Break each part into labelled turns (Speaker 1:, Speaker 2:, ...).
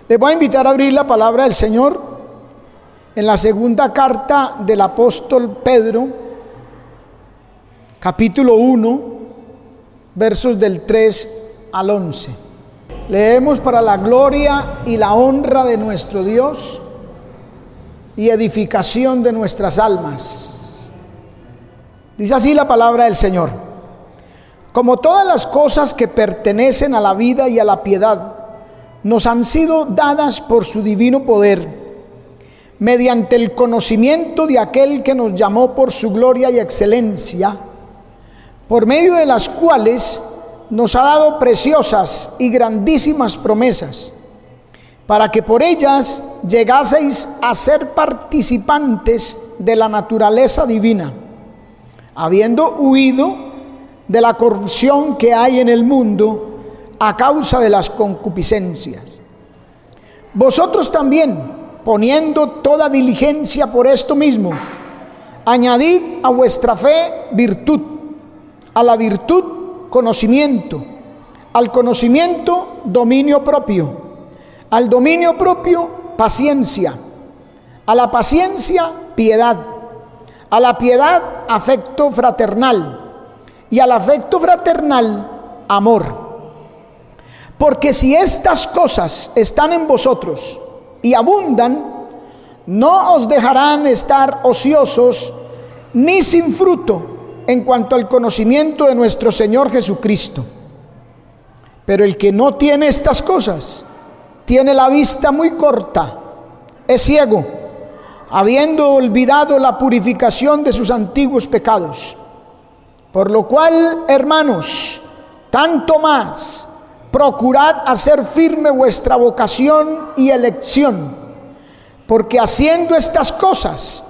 Speaker 1: Les voy a invitar a abrir la palabra del Señor en la segunda carta del apóstol Pedro, capítulo 1, versos del 3 al 11. Leemos para la gloria y la honra de nuestro Dios y edificación de nuestras almas. Dice así la palabra del Señor: como todas las cosas que pertenecen a la vida y a la piedad nos han sido dadas por su divino poder, mediante el conocimiento de aquel que nos llamó por su gloria y excelencia, por medio de las cuales nos ha dado preciosas y grandísimas promesas, para que por ellas llegaseis a ser participantes de la naturaleza divina, habiendo huido de la corrupción que hay en el mundo a causa de las concupiscencias. Vosotros también, poniendo toda diligencia por esto mismo, añadid a vuestra fe virtud, a la virtud conocimiento, al conocimiento dominio propio, al dominio propio paciencia, a la paciencia piedad, a la piedad afecto fraternal y al afecto fraternal amor. Porque si estas cosas están en vosotros y abundan, no os dejarán estar ociosos ni sin fruto en cuanto al conocimiento de nuestro Señor Jesucristo. Pero el que no tiene estas cosas tiene la vista muy corta, es ciego, habiendo olvidado la purificación de sus antiguos pecados. Por lo cual, hermanos, tanto más procurad hacer firme vuestra vocación y elección, porque haciendo estas cosas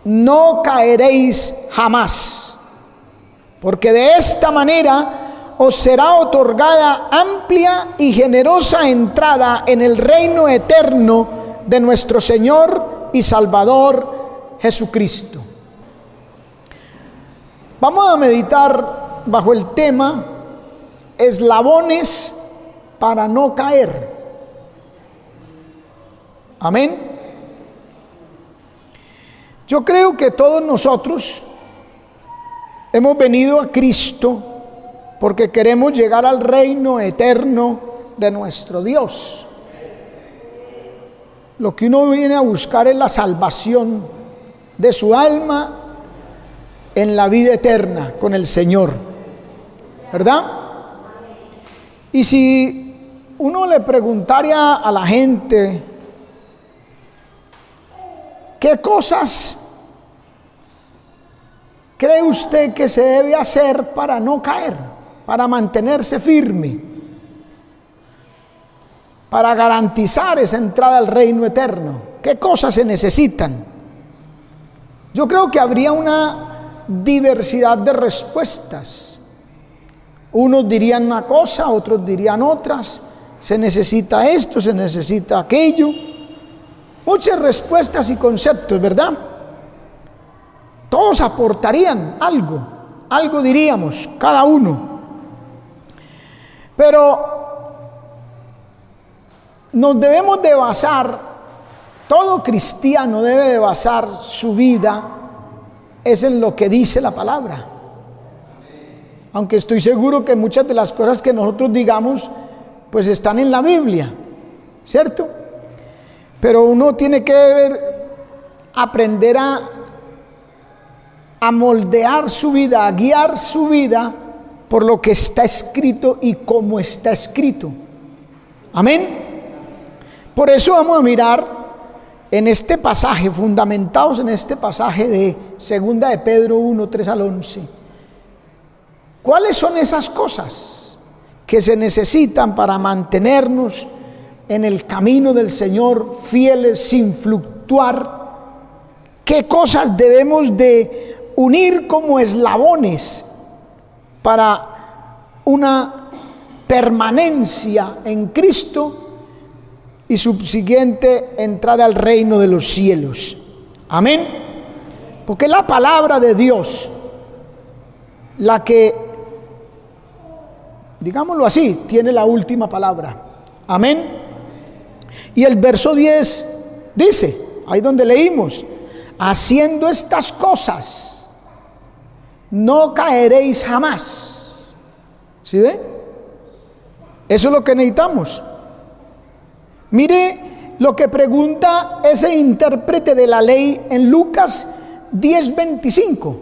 Speaker 1: no caeréis jamás, porque de esta manera os será otorgada amplia y generosa entrada en el reino eterno de nuestro Señor y Salvador Jesucristo. Vamos a meditar bajo el tema eslabones para no caer. Amén. Yo creo que todos nosotros hemos venido a Cristo porque queremos llegar al reino eterno de nuestro Dios. Lo que uno viene a buscar es la salvación de su alma en la vida eterna con el Señor, ¿verdad? Y si uno le preguntaría a la gente ¿qué cosas cree usted que se debe hacer para no caer, para mantenerse firme, para garantizar esa entrada al reino eterno? ¿Qué cosas se necesitan? Yo creo que habría una diversidad de respuestas. Unos dirían una cosa, otros dirían otras. Se necesita esto, se necesita aquello. Muchas respuestas y conceptos, ¿verdad? Todos aportarían algo diríamos, cada uno. Pero nos debemos de basar, todo cristiano debe de basar su vida es en lo que dice la palabra. Aunque estoy seguro que muchas de las cosas que nosotros digamos pues están en la Biblia, ¿cierto? Pero uno tiene que aprender a moldear su vida, a guiar su vida por lo que está escrito y cómo está escrito. Amén. Por eso vamos a mirar en este pasaje, fundamentados en este pasaje de segunda de Pedro 1, 3 al 11. ¿Cuáles son esas cosas que se necesitan para mantenernos en el camino del Señor, fieles, sin fluctuar? ¿Qué cosas debemos de unir como eslabones para una permanencia en Cristo y subsiguiente entrada al reino de los cielos? Amén. Porque la palabra de Dios, la que, digámoslo así, tiene la última palabra. Amén. Y el verso 10 dice, ahí donde leímos, haciendo estas cosas, no caeréis jamás. ¿Sí ve? Eso es lo que necesitamos. Mire lo que pregunta ese intérprete de la ley en Lucas 10:25.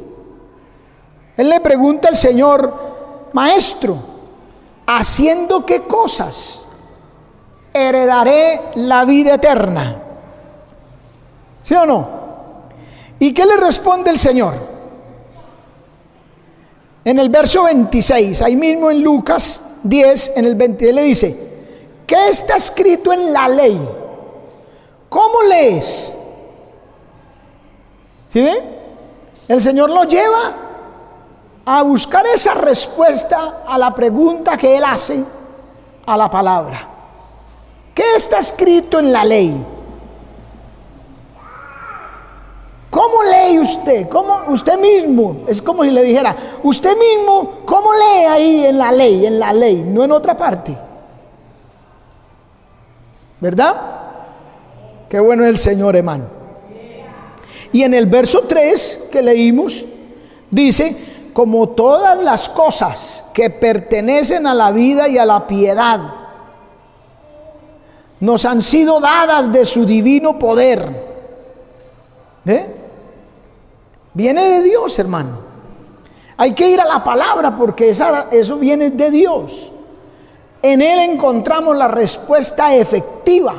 Speaker 1: Él le pregunta al Señor: Maestro, ¿haciendo qué cosas heredaré la vida eterna? ¿Sí o no? ¿Y qué le responde el Señor? En el verso 26, ahí mismo en Lucas 10, en el 26 le dice: ¿qué está escrito en la ley? ¿Cómo lees? ¿Sí ve? El Señor lo lleva a buscar esa respuesta a la pregunta que Él hace a la palabra. ¿Qué está escrito en la ley? ¿Cómo lee usted? ¿Cómo usted mismo? Es como si le dijera, usted mismo, ¿cómo lee ahí en la ley, no en otra parte? ¿Verdad? Qué bueno es el Señor, hermano. Y en el verso 3 que leímos, dice: como todas las cosas que pertenecen a la vida y a la piedad nos han sido dadas de su divino poder. Viene de Dios, hermano. Hay que ir a la palabra porque eso viene de Dios. En Él encontramos la respuesta efectiva.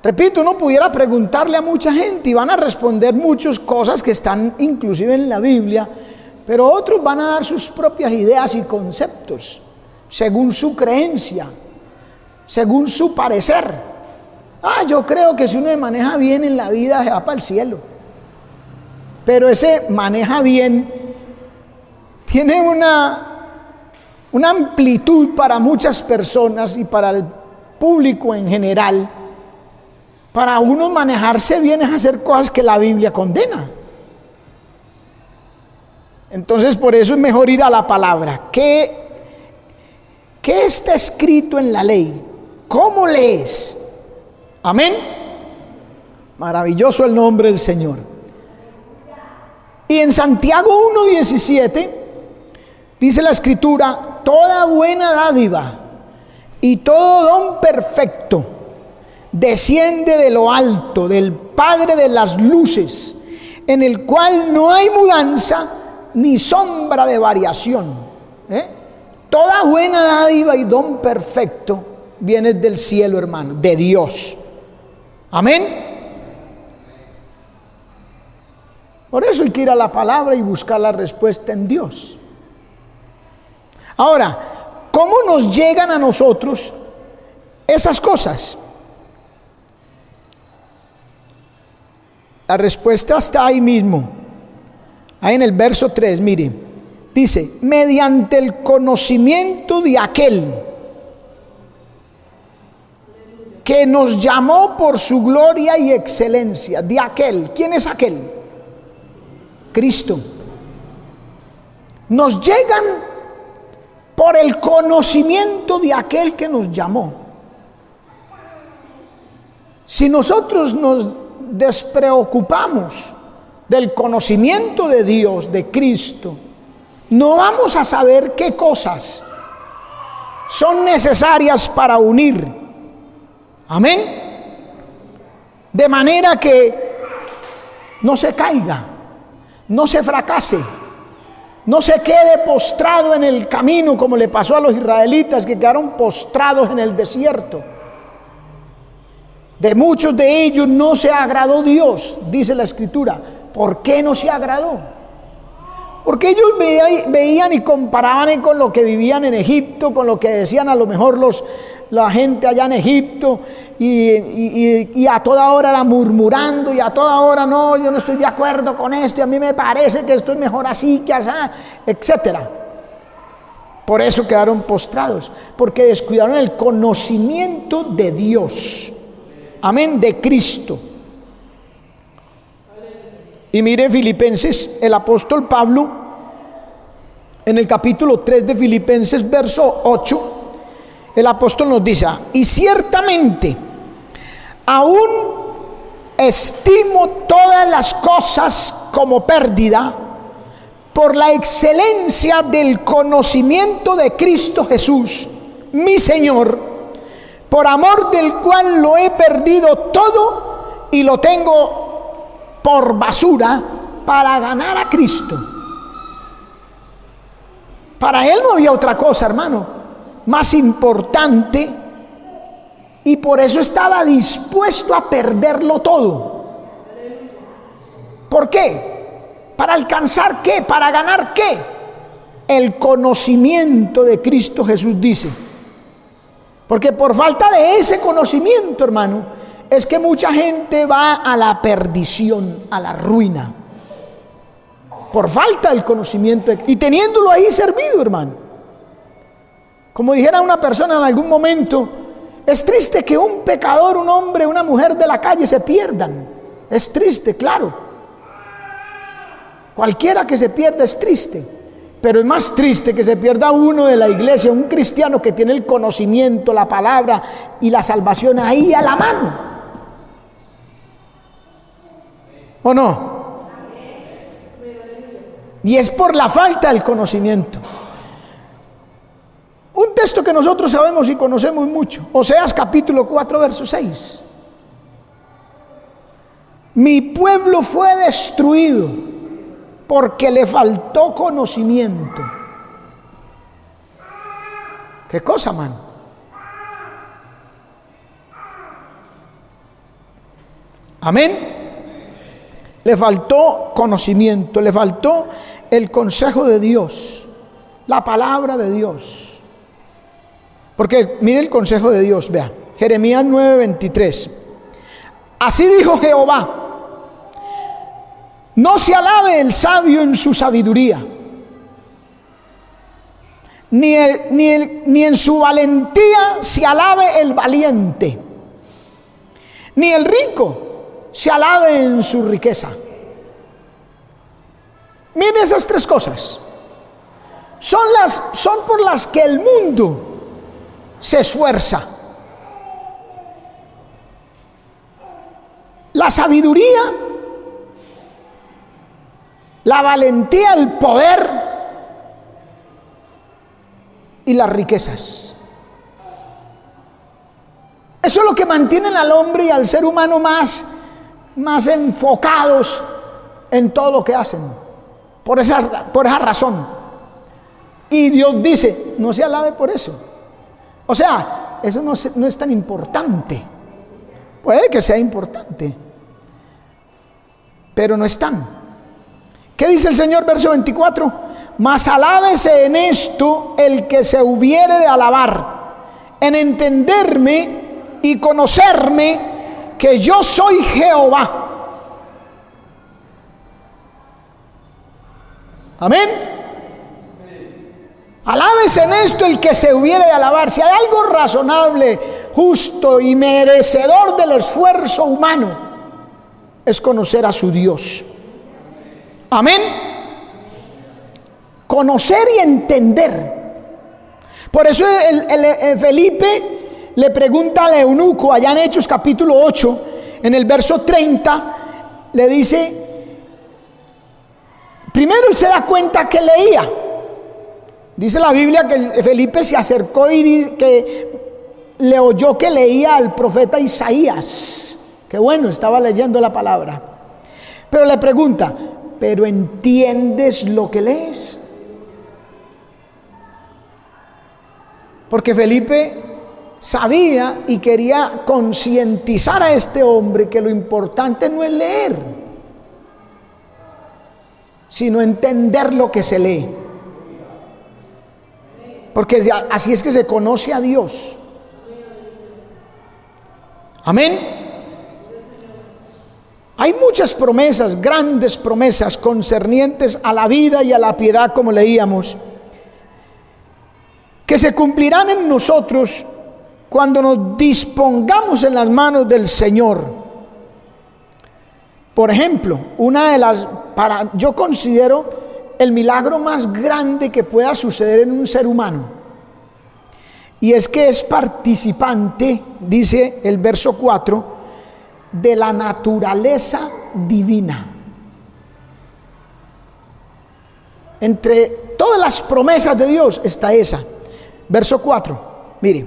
Speaker 1: Repito, uno pudiera preguntarle a mucha gente y van a responder muchas cosas que están inclusive en la Biblia, pero otros van a dar sus propias ideas y conceptos, según su creencia, según su parecer. Yo creo que si uno se maneja bien en la vida se va para el cielo. Pero ese maneja bien tiene una amplitud para muchas personas y para el público en general. Para uno manejarse bien es hacer cosas que la Biblia condena. Entonces por eso es mejor ir a la palabra. ¿Qué está escrito en la ley? ¿Cómo lees? Amén. Maravilloso el nombre del Señor. Y en Santiago 1:17 dice la Escritura: toda buena dádiva y todo don perfecto desciende de lo alto, del Padre de las luces, en el cual no hay mudanza ni sombra de variación. Toda buena dádiva y don perfecto viene del cielo, hermano, de Dios. Amén. Por eso hay que ir a la palabra y buscar la respuesta en Dios. Ahora, ¿cómo nos llegan a nosotros esas cosas? La respuesta está ahí mismo, ahí en el verso 3, mire, dice: mediante el conocimiento de aquel que nos llamó por su gloria y excelencia. De aquel. ¿Quién es aquel? Cristo. Nos llegan por el conocimiento de aquel que nos llamó. Si nosotros nos despreocupamos del conocimiento de Dios, de Cristo, no vamos a saber qué cosas son necesarias para unir. Amén. De manera que no se caiga, no se fracase, no se quede postrado en el camino como le pasó a los israelitas que quedaron postrados en el desierto. De muchos de ellos no se agradó Dios, dice la Escritura. ¿Por qué no se agradó? Porque ellos veían y comparaban con lo que vivían en Egipto, con lo que decían a lo mejor la gente allá en Egipto, y a toda hora era murmurando, y a toda hora no, yo no estoy de acuerdo con esto, y a mí me parece que esto es mejor así que así, etcétera. Por eso quedaron postrados, porque descuidaron el conocimiento de Dios. Amén, de Cristo. Y mire Filipenses, el apóstol Pablo, en el capítulo 3 de Filipenses, verso 8, el apóstol nos dice: y ciertamente aún estimo todas las cosas como pérdida por la excelencia del conocimiento de Cristo Jesús, mi Señor, por amor del cual lo he perdido todo y lo tengo por basura para ganar a Cristo. Para él no había otra cosa, hermano, más importante, y por eso estaba dispuesto a perderlo todo. ¿Por qué? ¿Para alcanzar qué? ¿Para ganar qué? El conocimiento de Cristo Jesús, dice. Porque por falta de ese conocimiento, hermano, es que mucha gente va a la perdición, a la ruina. Por falta del conocimiento, y teniéndolo ahí servido, hermano. Como dijera una persona en algún momento, es triste que un pecador, un hombre, una mujer de la calle se pierdan. Es triste, claro. Cualquiera que se pierda es triste, pero es más triste que se pierda uno de la iglesia, un cristiano que tiene el conocimiento, la palabra y la salvación ahí a la mano. ¿O no? Y es por la falta del conocimiento. Un texto que nosotros sabemos y conocemos mucho, Oseas capítulo 4, verso 6. Mi pueblo fue destruido porque le faltó conocimiento. ¿Qué cosa, man? Amén. Le faltó conocimiento, le faltó el consejo de Dios, la palabra de Dios. Porque mire el consejo de Dios, vea, Jeremías 9:23. Así dijo Jehová: no se alabe el sabio en su sabiduría, ni en su valentía se alabe el valiente, ni el rico se alabe en su riqueza. Miren esas tres cosas. Son por las que el mundo se esfuerza. La sabiduría, la valentía, el poder y las riquezas. Eso es lo que mantienen al hombre y al ser humano más enfocados en todo lo que hacen. Por esa razón. Y Dios dice: no se alabe por eso. O sea, eso no es tan importante. Puede que sea importante, pero no es tan. ¿Qué dice el Señor? Verso 24: mas alábese en esto el que se hubiere de alabar, en entenderme y conocerme, que yo soy Jehová. Amén. Alábese en esto el que se hubiere de alabar. Si hay algo razonable, justo y merecedor del esfuerzo humano, es conocer a su Dios. Amén. Conocer y entender. Por eso Felipe le pregunta al eunuco allá en Hechos capítulo 8, en el verso 30, le dice, primero él se da cuenta que leía. Dice la Biblia que Felipe se acercó y que le oyó que leía al profeta Isaías. Qué bueno, estaba leyendo la palabra. Pero le pregunta: ¿pero entiendes lo que lees? Porque Felipe sabía y quería concientizar a este hombre que lo importante no es leer, sino entender lo que se lee. Porque así es que se conoce a Dios. Amén. Hay muchas promesas, grandes promesas concernientes a la vida y a la piedad, como leíamos, que se cumplirán en nosotros cuando nos dispongamos en las manos del Señor. Por ejemplo, yo considero el milagro más grande que pueda suceder en un ser humano, y es que es participante, dice el verso 4, de la naturaleza divina. Entre todas las promesas de Dios está esa. Verso 4, mire,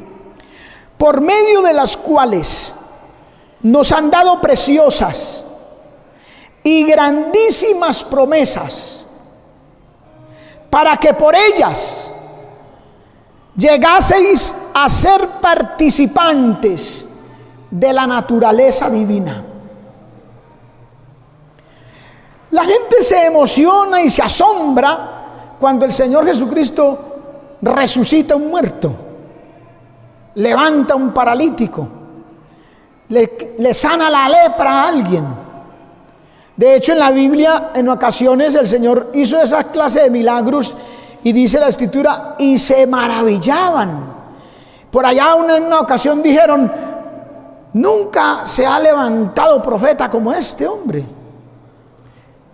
Speaker 1: por medio de las cuales nos han dado preciosas y grandísimas promesas, para que por ellas llegaseis a ser participantes de la naturaleza divina. La gente se emociona y se asombra cuando el Señor Jesucristo resucita a un muerto, levanta a un paralítico, le sana la lepra a alguien. De hecho, en la Biblia, en ocasiones el Señor hizo esa clase de milagros y dice la Escritura, y se maravillaban. Por allá en una ocasión dijeron, nunca se ha levantado profeta como este hombre.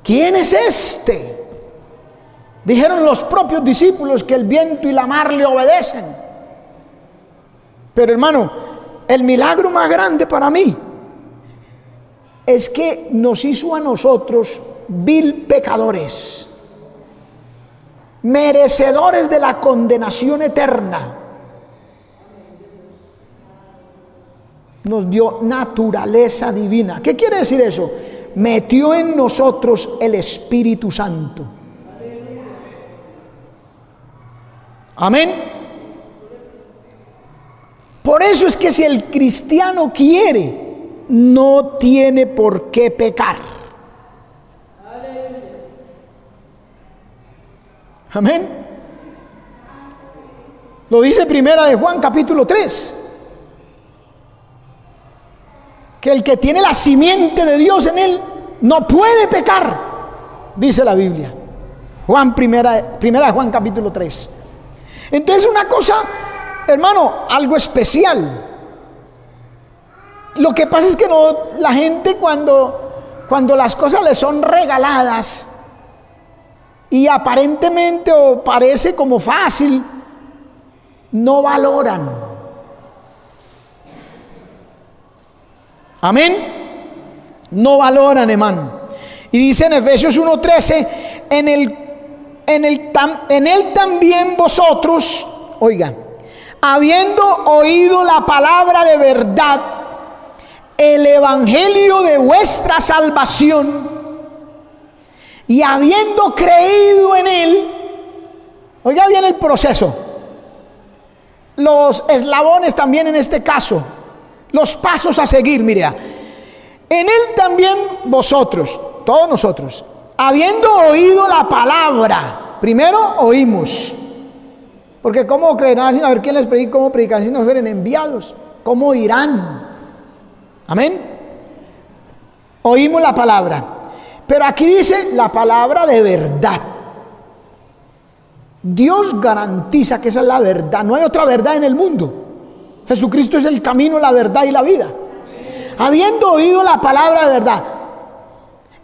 Speaker 1: ¿Quién es este? Dijeron los propios discípulos que el viento y la mar le obedecen. Pero hermano, el milagro más grande para mí es que nos hizo a nosotros vil pecadores, merecedores de la condenación eterna. Nos dio naturaleza divina. ¿Qué quiere decir eso? Metió en nosotros el Espíritu Santo. Amén. Por eso es que si el cristiano quiere, no tiene por qué pecar. Amén. Lo dice Primera de Juan capítulo 3. Que el que tiene la simiente de Dios en él no puede pecar, dice la Biblia. Primera de Juan capítulo 3. Entonces una cosa, hermano, algo especial. Lo que pasa es que la gente cuando las cosas le son regaladas y aparentemente o parece como fácil, no valoran. Amén. No valoran, hermano. Y dice en Efesios 1:13, en él también vosotros, oigan, habiendo oído la palabra de verdad, el evangelio de vuestra salvación, y habiendo creído en él, oiga bien el proceso, los eslabones también en este caso, los pasos a seguir, mira. En él también vosotros, todos nosotros, habiendo oído la palabra, primero oímos, porque cómo creerán sin saber quién les predica, cómo predican si no fueren enviados, cómo oirán. Amén. Oímos la palabra, pero aquí dice la palabra de verdad. Dios garantiza que esa es la verdad, no hay otra verdad en el mundo. Jesucristo es el camino, la verdad y la vida. Habiendo oído la palabra de verdad,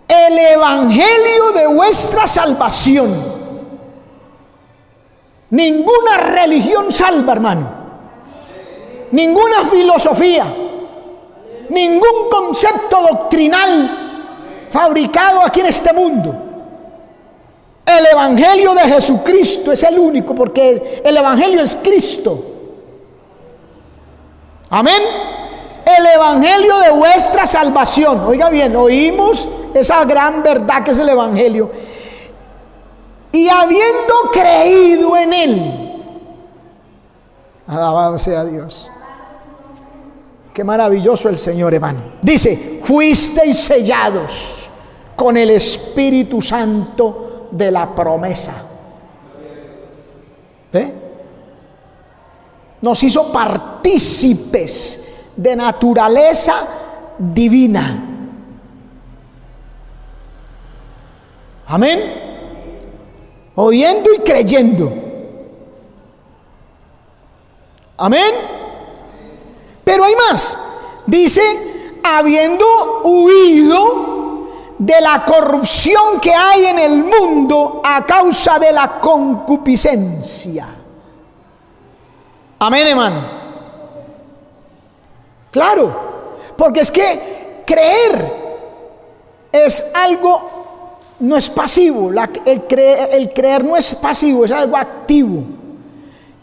Speaker 1: el evangelio de vuestra salvación. Ninguna religión salva, hermano. Ninguna filosofía, ningún concepto doctrinal fabricado aquí en este mundo. El evangelio de Jesucristo es el único, porque el evangelio es Cristo. Amén. El evangelio de vuestra salvación. Oiga bien, oímos esa gran verdad que es el evangelio. Y habiendo creído en él. Alabado sea Dios. Qué maravilloso el Señor, hermano. Dice, fuisteis sellados con el Espíritu Santo de la promesa. Nos hizo partícipes de naturaleza divina. Amén. Oyendo y creyendo. Amén. Pero hay más. Dice, habiendo huido de la corrupción que hay en el mundo a causa de la concupiscencia. Amén, hermano. Claro, porque es que creer es algo, no es pasivo. El creer no es pasivo, es algo activo.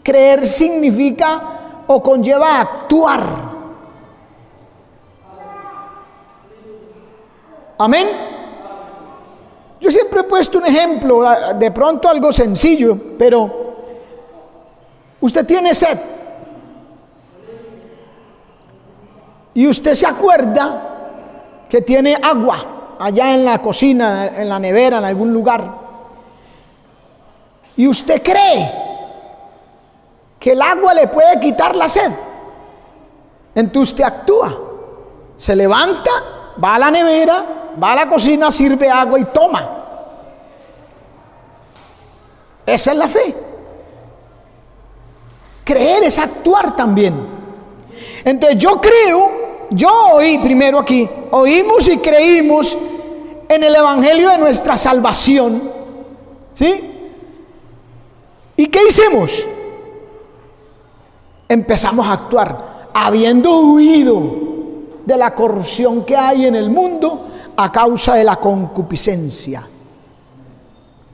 Speaker 1: Creer significa o conlleva actuar. Amén. Yo siempre he puesto un ejemplo, de pronto algo sencillo, pero usted tiene sed y usted se acuerda que tiene agua allá en la cocina, en la nevera, en algún lugar, y usted cree que el agua le puede quitar la sed. Entonces usted actúa, se levanta, va a la nevera, va a la cocina, sirve agua y toma. Esa es la fe. Creer es actuar también. Entonces yo oí primero aquí, oímos y creímos en el evangelio de nuestra salvación, ¿sí? ¿Y qué hicimos? Empezamos a actuar, habiendo huido de la corrupción que hay en el mundo a causa de la concupiscencia.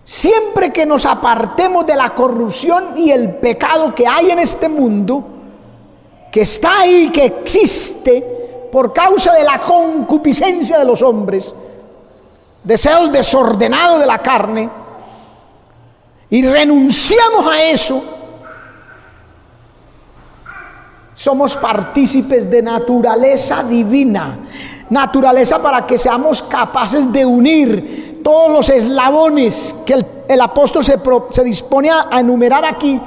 Speaker 1: Siempre que nos apartemos de la corrupción y el pecado que hay en este mundo, que está ahí, que existe por causa de la concupiscencia de los hombres, deseos desordenados de la carne, y renunciamos a eso, somos partícipes de naturaleza divina. Naturaleza para que seamos capaces de unir todos los eslabones que el apóstol se dispone a enumerar aquí,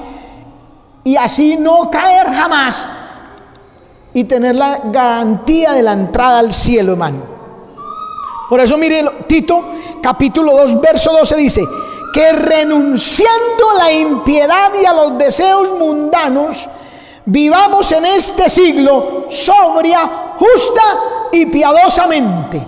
Speaker 1: y así no caer jamás y tener la garantía de la entrada al cielo, hermano. Por eso mire Tito capítulo 2 verso 12 dice que renunciando a la impiedad y a los deseos mundanos, vivamos en este siglo sobria, justa y piadosamente.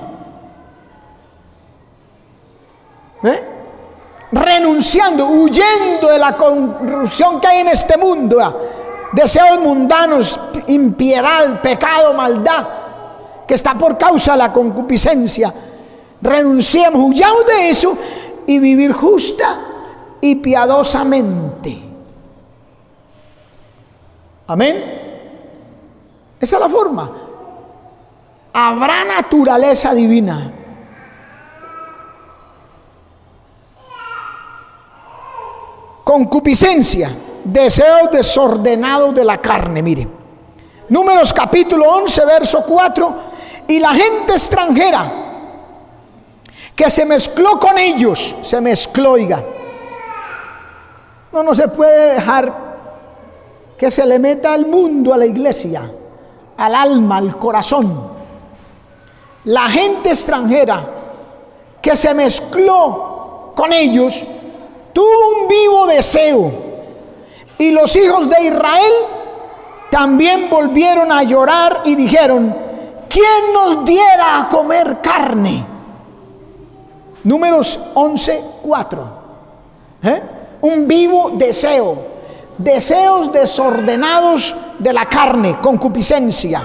Speaker 1: Renunciando, huyendo de la corrupción que hay en este mundo, deseos mundanos, impiedad, pecado, maldad, que está por causa de la concupiscencia. Renunciemos, huyamos de eso y vivir justa y piadosamente. Amén. Esa es la forma. Habrá naturaleza divina. Concupiscencia, deseos desordenados de la carne. Mire, Números capítulo 11 verso 4. Y la gente extranjera que se mezcló con ellos, se mezcló, oiga. No se puede dejar que se le meta al mundo, a la iglesia, al alma, al corazón. La gente extranjera que se mezcló con ellos tuvo un vivo deseo, y los hijos de Israel también volvieron a llorar y dijeron: ¿quién nos diera a comer carne? Números 11:4. Un vivo deseo, deseos desordenados de la carne, concupiscencia.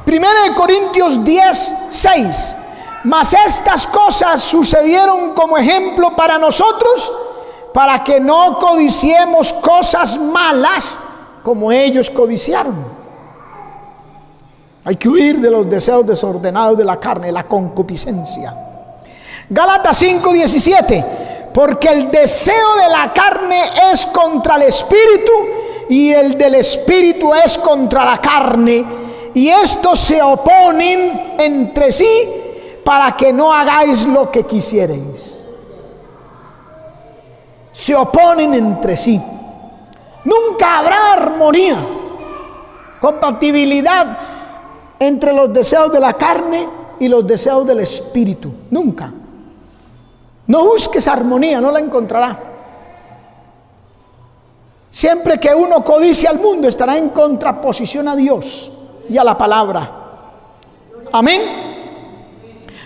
Speaker 1: 1 Corintios 10:6. Mas estas cosas sucedieron como ejemplo para nosotros, para que no codiciemos cosas malas como ellos codiciaron. Hay que huir de los deseos desordenados de la carne, la concupiscencia. Gálatas 5:17. Porque el deseo de la carne es contra el espíritu, y el del espíritu es contra la carne, y estos se oponen entre sí para que no hagáis lo que quisierais. Se oponen entre sí. Nunca habrá armonía, compatibilidad entre los deseos de la carne y los deseos del espíritu. Nunca. No busques armonía, no la encontrará. Siempre que uno codicia al mundo, estará en contraposición a Dios y a la palabra. Amén.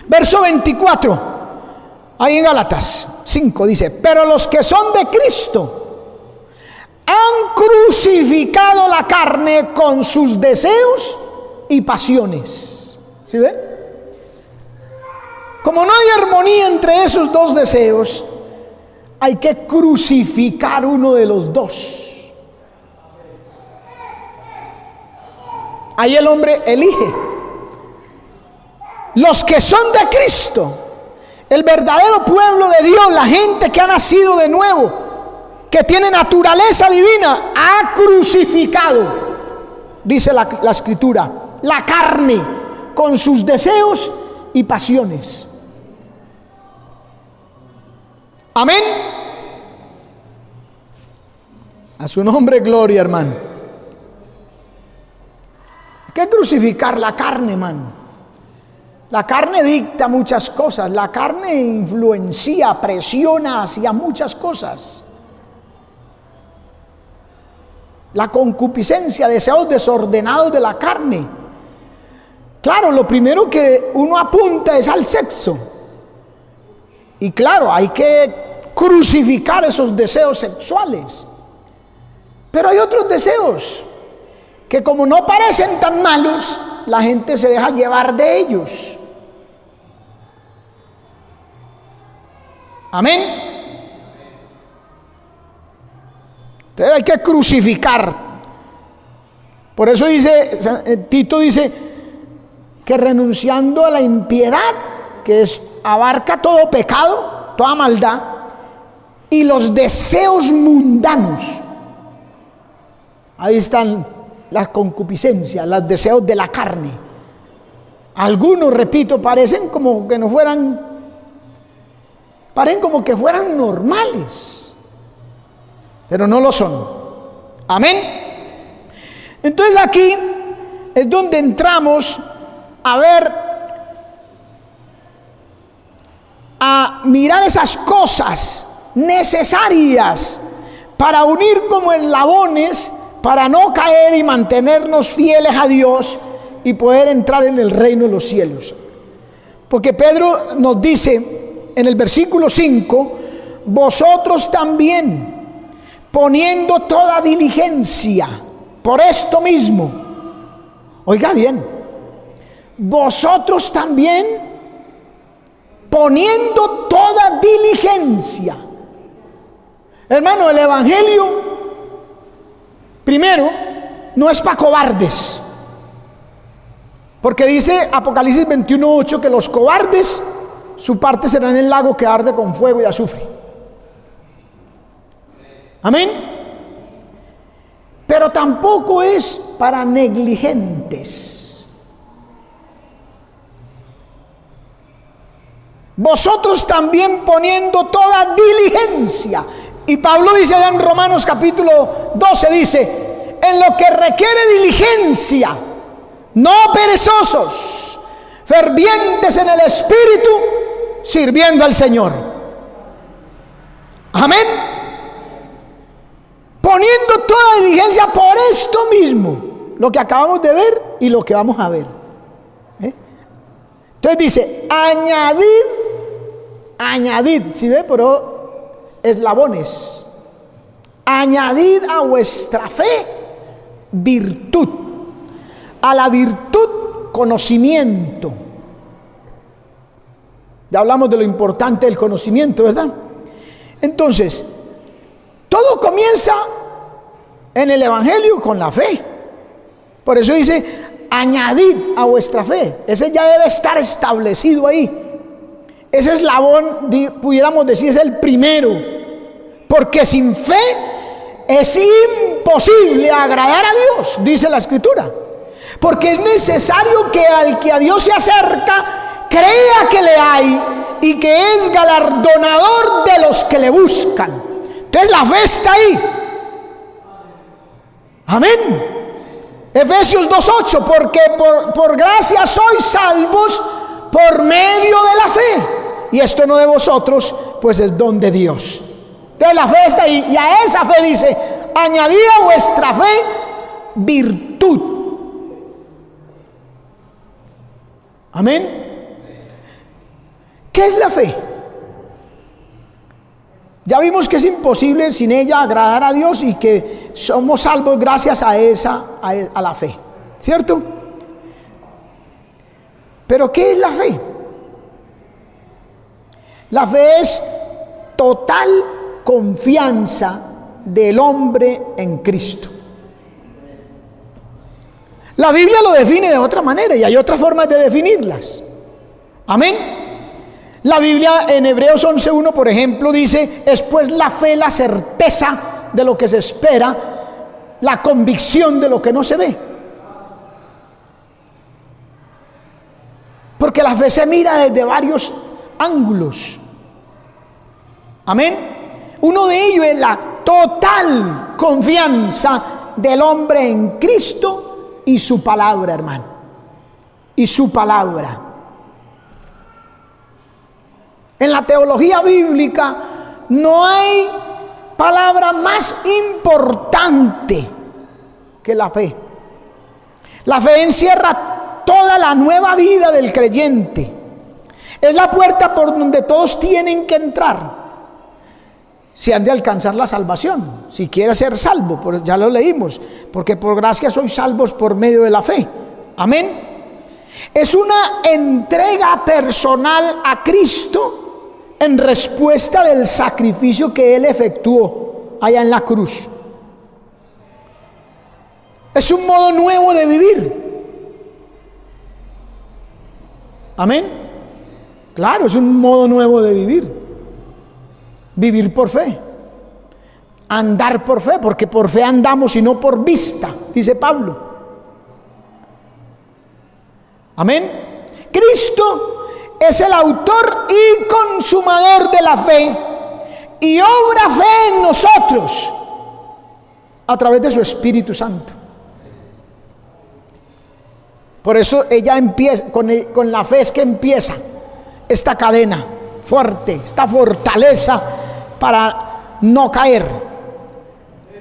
Speaker 1: Verso 24, ahí en Gálatas 5 dice: pero los que son de Cristo Han crucificado la carne con sus deseos y pasiones. ¿Sí ve? Como no hay armonía entre esos dos deseos, hay que crucificar uno de los dos. Ahí el hombre elige. Los que son de Cristo, el verdadero pueblo de Dios, la gente que ha nacido de nuevo, que tiene naturaleza divina, ha crucificado, dice la Escritura, la carne con sus deseos y pasiones. Amén. A su nombre gloria, hermano. Hay que crucificar la carne, hermano. La carne dicta muchas cosas, la carne influencia, presiona hacia muchas cosas. La concupiscencia, deseos desordenados de la carne. Claro, lo primero que uno apunta es al sexo. Y claro, hay que crucificar esos deseos sexuales. Pero hay otros deseos que, como no parecen tan malos, la gente se deja llevar de ellos. Amén. Entonces hay que crucificar. Por eso dice, Tito dice que renunciando a la impiedad, que abarca todo pecado, toda maldad, y los deseos mundanos. Ahí están la concupiscencia, los deseos de la carne. Algunos, repito, parecen como que fueran normales, pero no lo son. Amén. Entonces aquí es donde entramos a mirar esas cosas necesarias para unir como eslabones, para no caer y mantenernos fieles a Dios y poder entrar en el reino de los cielos. Porque Pedro nos dice en el versículo 5, vosotros también, poniendo toda diligencia por esto mismo. Oiga bien, vosotros también, poniendo toda diligencia. Hermano, el evangelio, primero, no es para cobardes. Porque dice Apocalipsis 21:8 que los cobardes, su parte será en el lago que arde con fuego y azufre. Amén. Pero tampoco es para negligentes. Vosotros también poniendo toda diligencia. Y Pablo dice allá en Romanos capítulo 12, dice, en lo que requiere diligencia, no perezosos, fervientes en el espíritu, sirviendo al Señor. Amén. Poniendo toda diligencia por esto mismo, lo que acabamos de ver y lo que vamos a ver. Entonces dice, añadid, ¿sí ve? Pero eslabones, añadid a vuestra fe virtud, a la virtud conocimiento. Ya hablamos de lo importante del conocimiento, ¿verdad? Entonces, todo comienza en el evangelio con la fe. Por eso dice, añadid a vuestra fe. Ese ya debe estar establecido ahí. Ese eslabón, pudiéramos decir, es el primero. Porque sin fe es imposible agradar a Dios, dice la Escritura. Porque es necesario que al que a Dios se acerca, crea que le hay y que es galardonador de los que le buscan. Entonces la fe está ahí. Amén. Efesios 2:8, porque por gracia sois salvos por medio de la fe. Y esto no de vosotros, pues es don de Dios. Entonces la fe está ahí. Y a esa fe dice, añadid a vuestra fe virtud. Amén. ¿Qué es la fe? Ya vimos que es imposible sin ella agradar a Dios y que somos salvos gracias a la fe, ¿cierto? Pero ¿qué es la fe? La fe es total confianza del hombre en Cristo. La Biblia lo define de otra manera y hay otras formas de definirlas. Amén. La Biblia en Hebreos 11:1, por ejemplo, dice: es pues la fe la certeza de lo que se espera, la convicción de lo que no se ve. Porque la fe se mira desde varios ángulos. Amén. Uno de ellos es la total confianza del hombre en Cristo y su palabra, hermano. Y su palabra. En la teología bíblica no hay palabra más importante que la fe. La fe encierra toda la nueva vida del creyente. Es la puerta por donde todos tienen que entrar si han de alcanzar la salvación, si quiere ser salvo. Ya lo leímos, porque por gracia sois salvos por medio de la fe. Amén. Es una entrega personal a Cristo en respuesta del sacrificio que Él efectuó allá en la cruz. Es un modo nuevo de vivir. Amén. Claro, es un modo nuevo de vivir. Vivir por fe. Andar por fe, porque por fe andamos y no por vista, dice Pablo. Amén. Cristo es el autor y consumador de la fe y obra fe en nosotros a través de su Espíritu Santo. Por eso ella empieza, con la fe es que empieza esta cadena fuerte, esta fortaleza para no caer.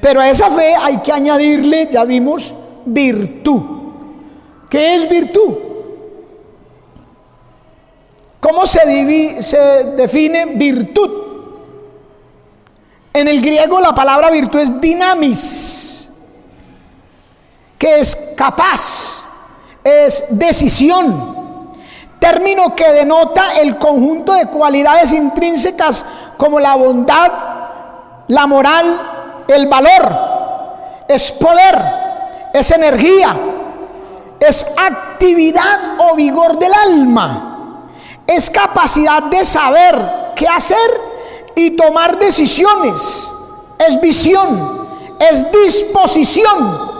Speaker 1: Pero a esa fe hay que añadirle, ya vimos, virtud. ¿Qué es virtud? ¿Cómo se define virtud? En el griego la palabra virtud es dinamis, que es capaz, es decisión, término que denota el conjunto de cualidades intrínsecas como la bondad, la moral, el valor. Es poder, es energía, es actividad o vigor del alma. Es capacidad de saber qué hacer y tomar decisiones. Es visión, es disposición.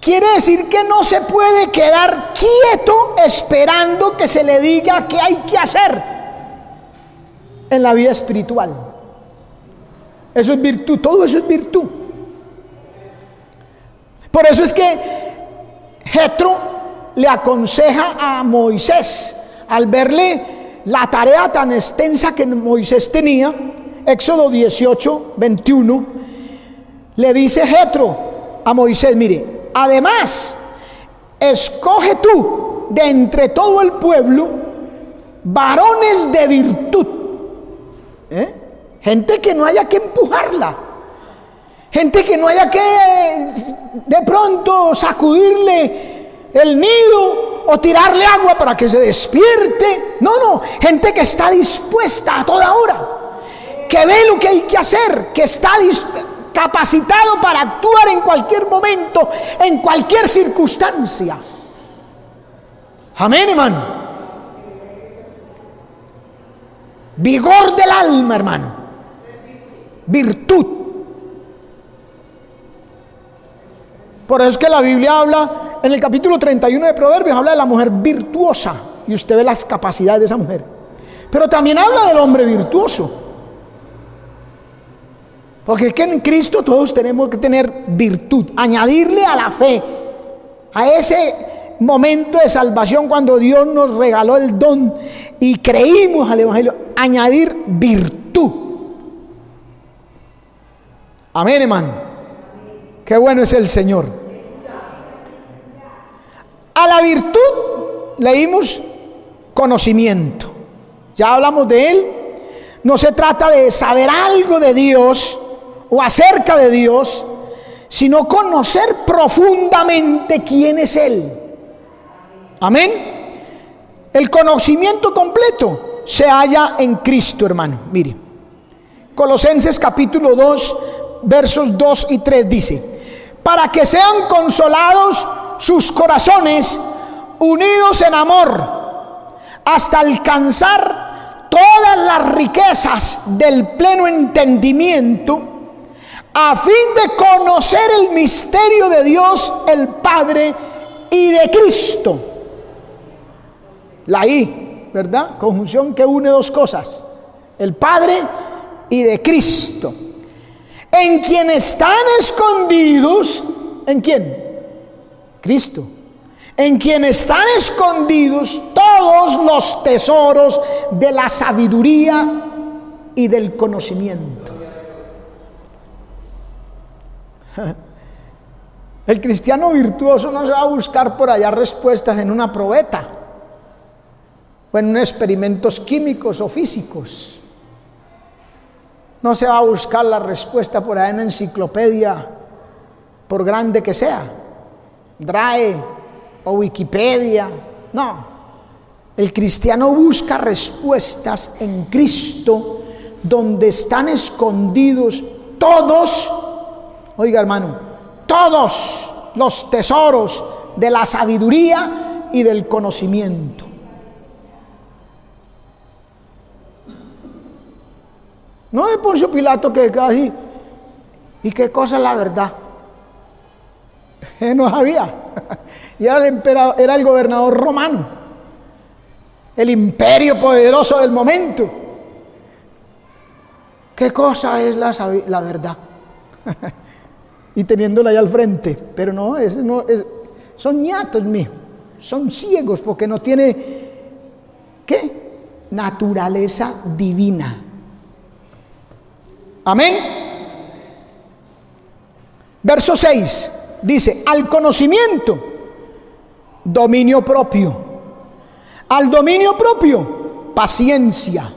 Speaker 1: Quiere decir que no se puede quedar quieto esperando que se le diga qué hay que hacer en la vida espiritual. Eso es virtud, todo eso es virtud. Por eso es que Jetro le aconseja a Moisés, al verle la tarea tan extensa que Moisés tenía, Éxodo 18:21, le dice Jetro a Moisés: mire, además, escoge tú de entre todo el pueblo varones de virtud, gente que no haya que empujarla, gente que no haya que de pronto sacudirle el nido o tirarle agua para que se despierte. No, gente que está dispuesta a toda hora, que ve lo que hay que hacer, que está capacitado para actuar en cualquier momento, en cualquier circunstancia. Amén, hermano. Vigor del alma, hermano. Virtud. Por eso es que la Biblia habla, en el capítulo 31 de Proverbios, habla de la mujer virtuosa, y usted ve las capacidades de esa mujer. Pero también habla del hombre virtuoso. Porque es que en Cristo todos tenemos que tener virtud, añadirle a la fe, a ese momento de salvación cuando Dios nos regaló el don y creímos al Evangelio, añadir virtud. Amén, hermano. Qué bueno es el Señor. A la virtud leímos conocimiento. Ya hablamos de él. no se trata de saber algo de Dios o acerca de Dios, sino conocer profundamente quién es Él. Amén. El conocimiento completo se halla en Cristo, hermano. Mire, Colosenses capítulo 2, versos 2 y 3 dice: para que sean consolados sus corazones, unidos en amor, hasta alcanzar todas las riquezas del pleno entendimiento, a fin de conocer el misterio de Dios el Padre y de Cristo. La I, ¿verdad? Conjunción que une dos cosas: el Padre y de Cristo, en quien están escondidos. ¿En quién? Cristo. En quien están escondidos todos los tesoros de la sabiduría y del conocimiento. El cristiano virtuoso no se va a buscar por allá respuestas en una probeta o en experimentos químicos o físicos. No se va a buscar la respuesta por allá en enciclopedia, por grande que sea, DRAE o Wikipedia. No, el cristiano busca respuestas en Cristo, donde están escondidos todos, oiga hermano, todos los tesoros de la sabiduría y del conocimiento. No de Poncio Pilato que casi, ¿y qué cosa es la verdad? No sabía. Y era el emperador, era el gobernador romano, el imperio poderoso del momento. ¿Qué cosa es la verdad? Y teniéndola ahí al frente. Pero no, son ñatos míos, son ciegos porque no tiene, ¿qué? Naturaleza divina. Amén. Verso 6 dice: al conocimiento, dominio propio; al dominio propio, paciencia;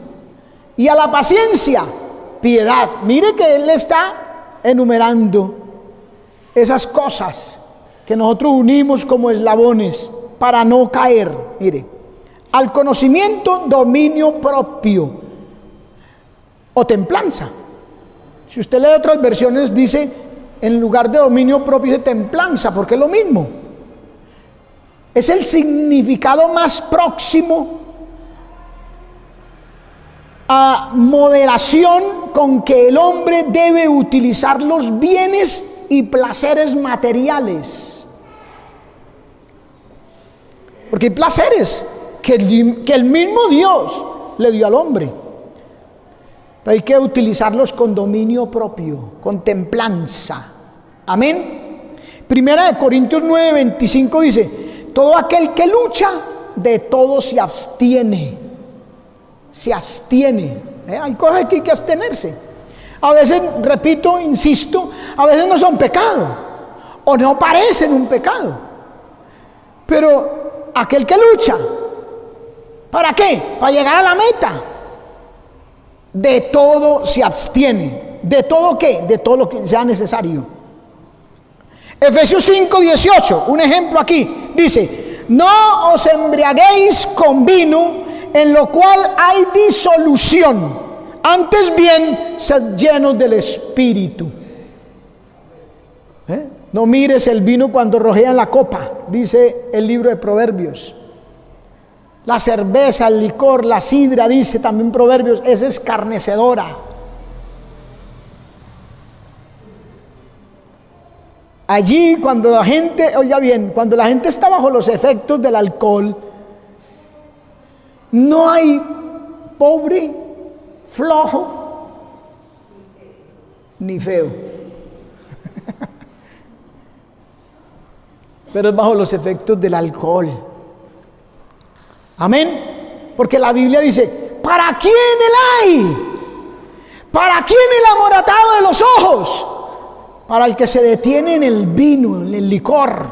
Speaker 1: y a la paciencia, piedad. Mire que él está enumerando esas cosas que nosotros unimos como eslabones para no caer. Mire, al conocimiento, dominio propio o templanza. Si usted lee otras versiones, dice, en lugar de dominio propio, dice templanza, porque es lo mismo. Es el significado más próximo a moderación con que el hombre debe utilizar los bienes y placeres materiales. Porque hay placeres que el mismo Dios le dio al hombre. Pero hay que utilizarlos con dominio propio, con templanza. Amén. Primera de Corintios 9:25 dice: todo aquel que lucha, de todo se abstiene. Se abstiene. Hay cosas que hay que abstenerse. A veces, repito, insisto, a veces no son pecado o no parecen un pecado. Pero aquel que lucha, ¿para qué? Para llegar a la meta. De todo se abstiene. ¿De todo qué? De todo lo que sea necesario. Efesios 5:18, un ejemplo aquí, dice: no os embriaguéis con vino, en lo cual hay disolución, antes bien sed llenos del Espíritu. No mires el vino cuando rojea en la copa, dice el libro de Proverbios. La cerveza, el licor, la sidra, dice también Proverbios, es escarnecedora. Allí cuando la gente, oiga bien, cuando la gente está bajo los efectos del alcohol, no hay pobre, flojo, ni feo. Pero es bajo los efectos del alcohol. Amén. Porque la Biblia dice: ¿para quién el hay? ¿Para quién el amoratado de los ojos? Para el que se detiene en el vino, en el licor.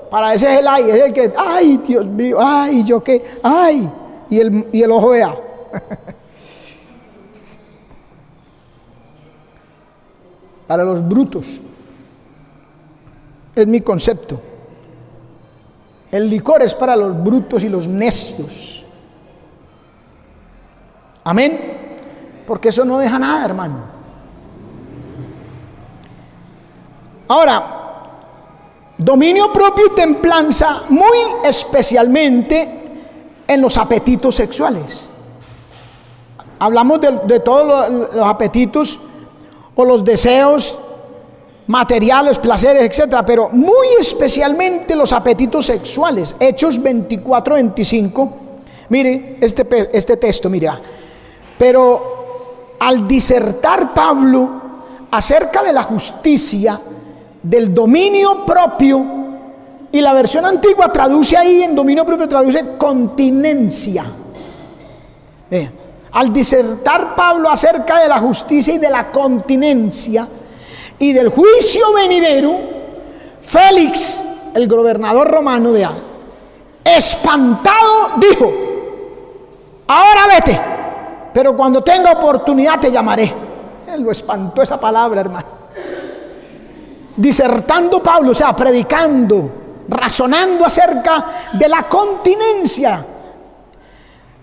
Speaker 1: Para ese es el ay, es el que, ay, Dios mío, ay, yo qué, ay, y el ojo vea. para los brutos. Es mi concepto. El licor es para los brutos y los necios. Amén. Porque eso no deja nada, hermano. Ahora, dominio propio y templanza, muy especialmente en los apetitos sexuales. Hablamos de todos los apetitos o los deseos materiales, placeres, etcétera, pero muy especialmente los apetitos sexuales. Hechos 24-25. Mire este texto, mira. Pero al disertar Pablo acerca de la justicia, del dominio propio, y la versión antigua traduce ahí en dominio propio, traduce continencia. Al disertar Pablo acerca de la justicia y de la continencia y del juicio venidero, Félix, el gobernador romano de Adria, espantado, dijo: ahora vete, pero cuando tenga oportunidad te llamaré. Él lo espantó esa palabra, hermano. Disertando Pablo, o sea, predicando, razonando acerca de la continencia,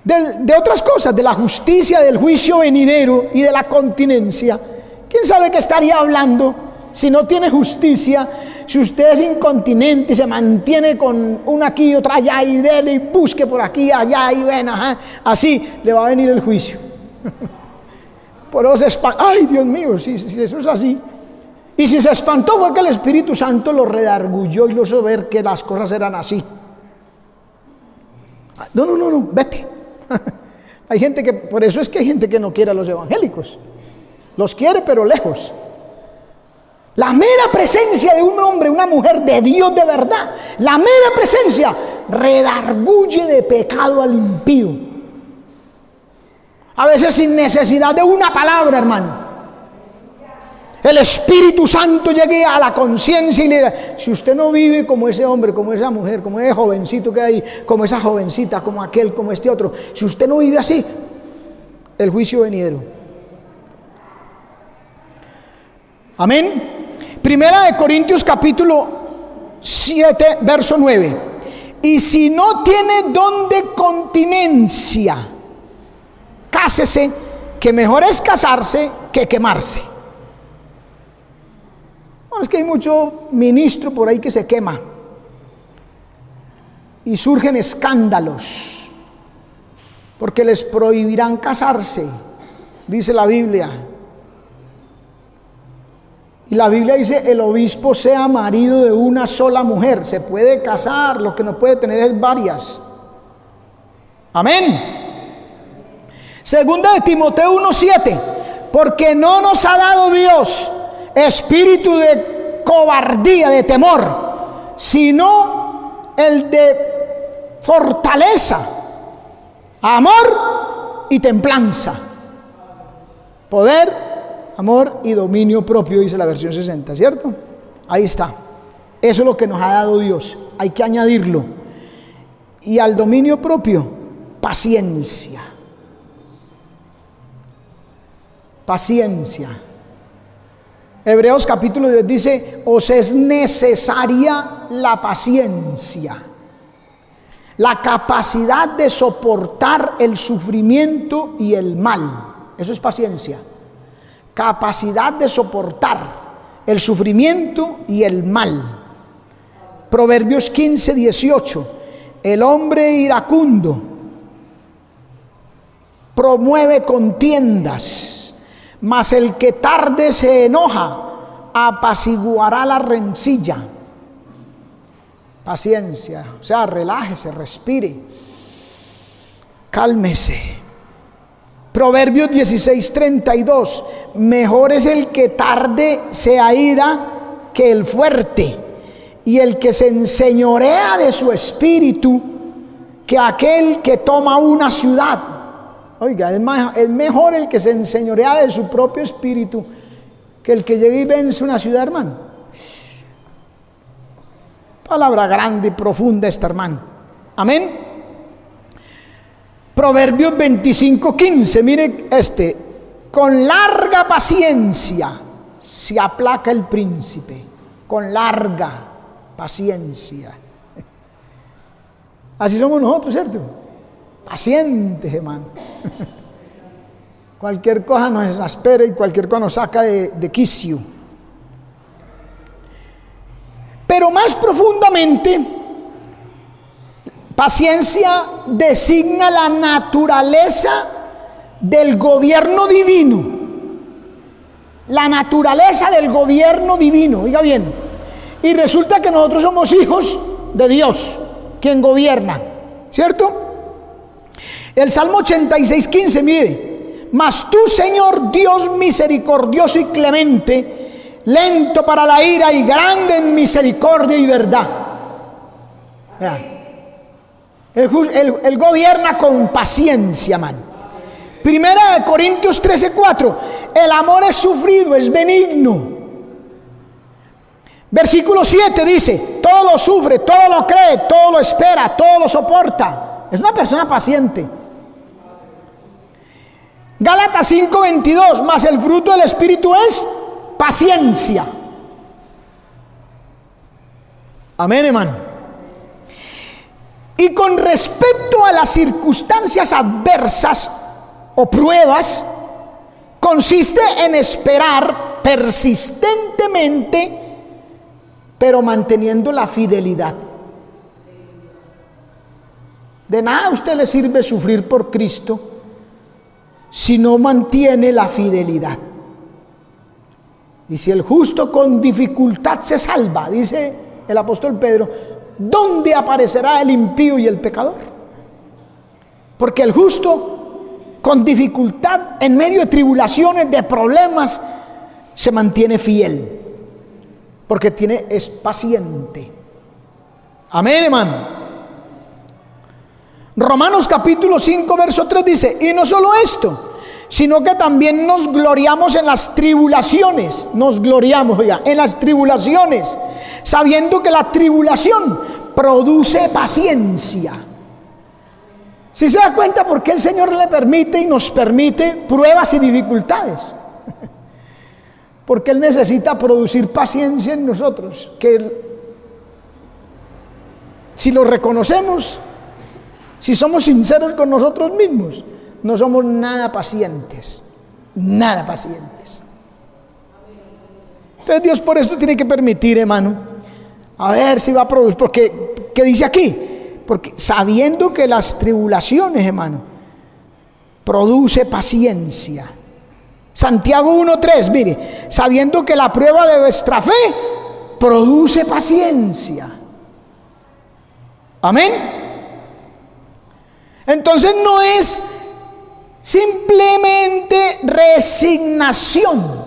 Speaker 1: de otras cosas, de la justicia, del juicio venidero y de la continencia. ¿Quién sabe qué estaría hablando si no tiene justicia? Si usted es incontinente y se mantiene con una aquí y otra allá, y dele y busque por aquí, allá y ven, así le va a venir el juicio. Por eso se espantó. Ay, Dios mío, si eso es así. Y si se espantó fue que el Espíritu Santo lo redargulló y lo hizo ver que las cosas eran así. No, vete. Hay gente que, por eso es que hay gente que no quiere a los evangélicos. Los quiere pero lejos. La mera presencia de un hombre, una mujer de Dios de verdad, la mera presencia redarguye de pecado al impío. A veces sin necesidad de una palabra, hermano. El Espíritu Santo llegue a la conciencia y le diga: si usted no vive como ese hombre, como esa mujer, como ese jovencito que hay ahí, como esa jovencita, como aquel, como este otro, si usted no vive así, el juicio venidero. Amén. Primera de Corintios capítulo 7, verso 9. Y si no tiene don de continencia, cásese, que mejor es casarse que quemarse. Bueno, es que hay mucho ministro por ahí que se quema y surgen escándalos porque les prohibirán casarse, dice la Biblia. Y la Biblia dice: el obispo sea marido de una sola mujer. Se puede casar, lo que no puede tener es varias. Amén. Segunda de Timoteo 1:7. Porque no nos ha dado Dios espíritu de cobardía, de temor, sino el de fortaleza, amor y templanza. Poder, amor y dominio propio, dice la versión 60, ¿cierto? Ahí está. Eso es lo que nos ha dado Dios. Hay que añadirlo. Y al dominio propio, paciencia. Paciencia. Hebreos capítulo 10 dice: os es necesaria la paciencia, la capacidad de soportar el sufrimiento y el mal. Eso es paciencia. Capacidad de soportar el sufrimiento y el mal. Proverbios 15:18. El hombre iracundo promueve contiendas, mas el que tarde se enoja apaciguará la rencilla. Paciencia, o sea, relájese, respire, cálmese. Proverbios 16:32. Mejor es el que tarde se aira que el fuerte, y el que se enseñorea de su espíritu que aquel que toma una ciudad. Oiga, es mejor el que se enseñorea de su propio espíritu que el que llega y vence una ciudad, hermano. Palabra grande y profunda esta, hermano. Amén. Proverbios 25:15. Mire con larga paciencia se aplaca el príncipe con larga paciencia. Así somos nosotros, ¿cierto? Pacientes, hermano. Cualquier cosa nos exaspera y cualquier cosa nos saca de quicio. Pero más profundamente, paciencia designa la naturaleza del gobierno divino. La naturaleza del gobierno divino, oiga bien. Y resulta que nosotros somos hijos de Dios, quien gobierna, ¿cierto? El Salmo 86:15, mire: mas tú, Señor Dios misericordioso y clemente, lento para la ira y grande en misericordia y verdad. Él gobierna con paciencia, man. Primera de Corintios 13:4, el amor es sufrido, es benigno. Versículo 7 dice: todo lo sufre, todo lo cree, todo lo espera, todo lo soporta. Es una persona paciente. Gálatas 5:22, mas el fruto del Espíritu es paciencia. Amén, hermano. Y con respecto a las circunstancias adversas o pruebas, consiste en esperar persistentemente, pero manteniendo la fidelidad. De nada a usted le sirve sufrir por Cristo si no mantiene la fidelidad. Y si el justo con dificultad se salva, dice el apóstol Pedro, ¿dónde aparecerá el impío y el pecador? Porque el justo con dificultad, en medio de tribulaciones, de problemas, se mantiene fiel, porque es paciente. Amén, hermano. Romanos capítulo 5 verso 3 dice: y no solo esto, sino que también nos gloriamos en las tribulaciones. Nos gloriamos, oiga, en las tribulaciones, sabiendo que la tribulación produce paciencia. ¿Sí se da cuenta por qué el Señor le permite y nos permite pruebas y dificultades? Porque Él necesita producir paciencia en nosotros, que si lo reconocemos, si somos sinceros con nosotros mismos, no somos nada pacientes, nada pacientes. Entonces Dios por esto tiene que permitir, hermano, a ver si va a producir, porque, ¿qué dice aquí? Porque sabiendo que las tribulaciones, hermano, produce paciencia. Santiago 1:3, mire, sabiendo que la prueba de vuestra fe produce paciencia. Amén. Entonces no es simplemente resignación.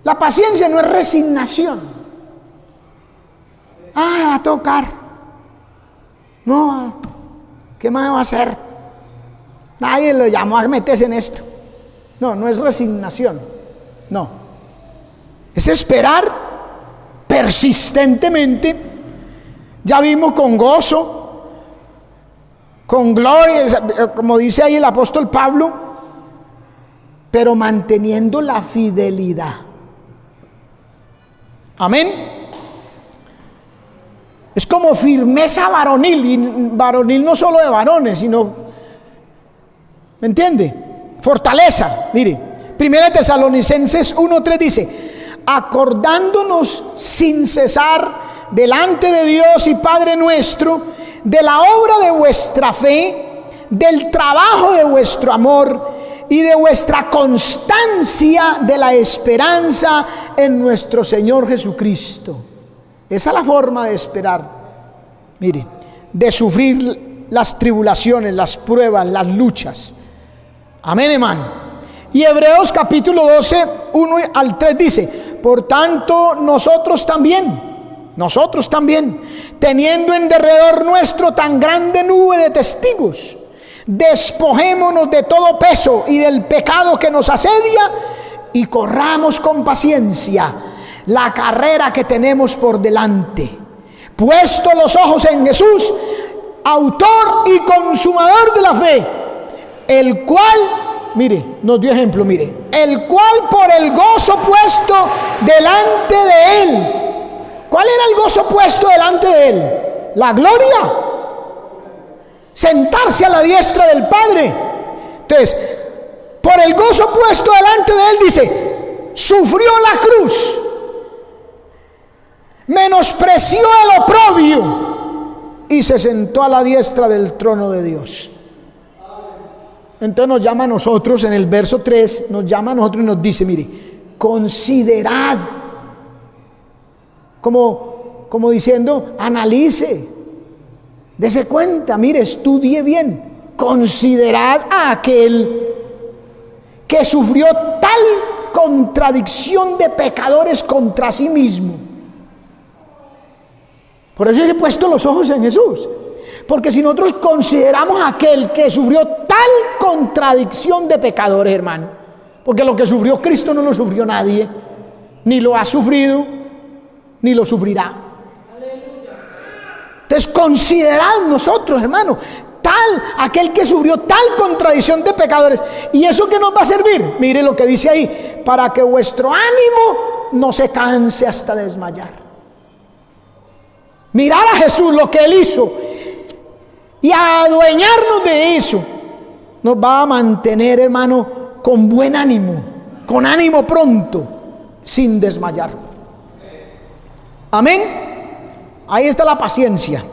Speaker 1: La paciencia no es resignación. Va a tocar. No, ¿qué más va a hacer? Nadie lo llamó a meterse en esto. No, no es resignación. No. Es esperar persistentemente. Ya vimos, con gozo, con gloria, como dice ahí el apóstol Pablo, pero manteniendo la fidelidad. Amén. Es como firmeza varonil, y varonil no solo de varones, sino, ¿me entiende? Fortaleza. Mire, 1 Tesalonicenses 1:3 dice: acordándonos sin cesar delante de Dios y Padre nuestro de la obra de vuestra fe, del trabajo de vuestro amor y de vuestra constancia de la esperanza en nuestro Señor Jesucristo. Esa es la forma de esperar, mire, de sufrir las tribulaciones, las pruebas, las luchas. Amén, hermano. Y Hebreos capítulo 12, 1 al 3 dice: por tanto nosotros también, teniendo en derredor nuestro tan grande nube de testigos, despojémonos de todo peso y del pecado que nos asedia, y corramos con paciencia la carrera que tenemos por delante, puesto los ojos en Jesús, autor y consumador de la fe, el cual, mire, nos dio ejemplo, mire, el cual por el gozo puesto delante de él. ¿Cuál era el gozo puesto delante de él? La gloria. Sentarse a la diestra del Padre. Entonces, por el gozo puesto delante de él, dice, sufrió la cruz, menospreció el oprobio y se sentó a la diestra del trono de Dios. Entonces nos llama a nosotros, en el verso 3, nos llama a nosotros y nos dice, mire, considerad, como diciendo, analice, dese cuenta, mire, estudie bien, considerad a aquel que sufrió tal contradicción de pecadores contra sí mismo. Por eso he puesto los ojos en Jesús, porque si nosotros consideramos a aquel que sufrió tal contradicción de pecadores, hermano, porque lo que sufrió Cristo no lo sufrió nadie, ni lo ha sufrido, ni lo sufrirá. Entonces considerad nosotros, hermano, aquel que sufrió tal contradicción de pecadores. ¿Y eso qué nos va a servir? Mire lo que dice ahí, para que vuestro ánimo no se canse hasta desmayar. Mirar a Jesús, lo que Él hizo, y adueñarnos de eso, nos va a mantener, hermano, con buen ánimo, con ánimo pronto, sin desmayar. Amén. Ahí está la paciencia.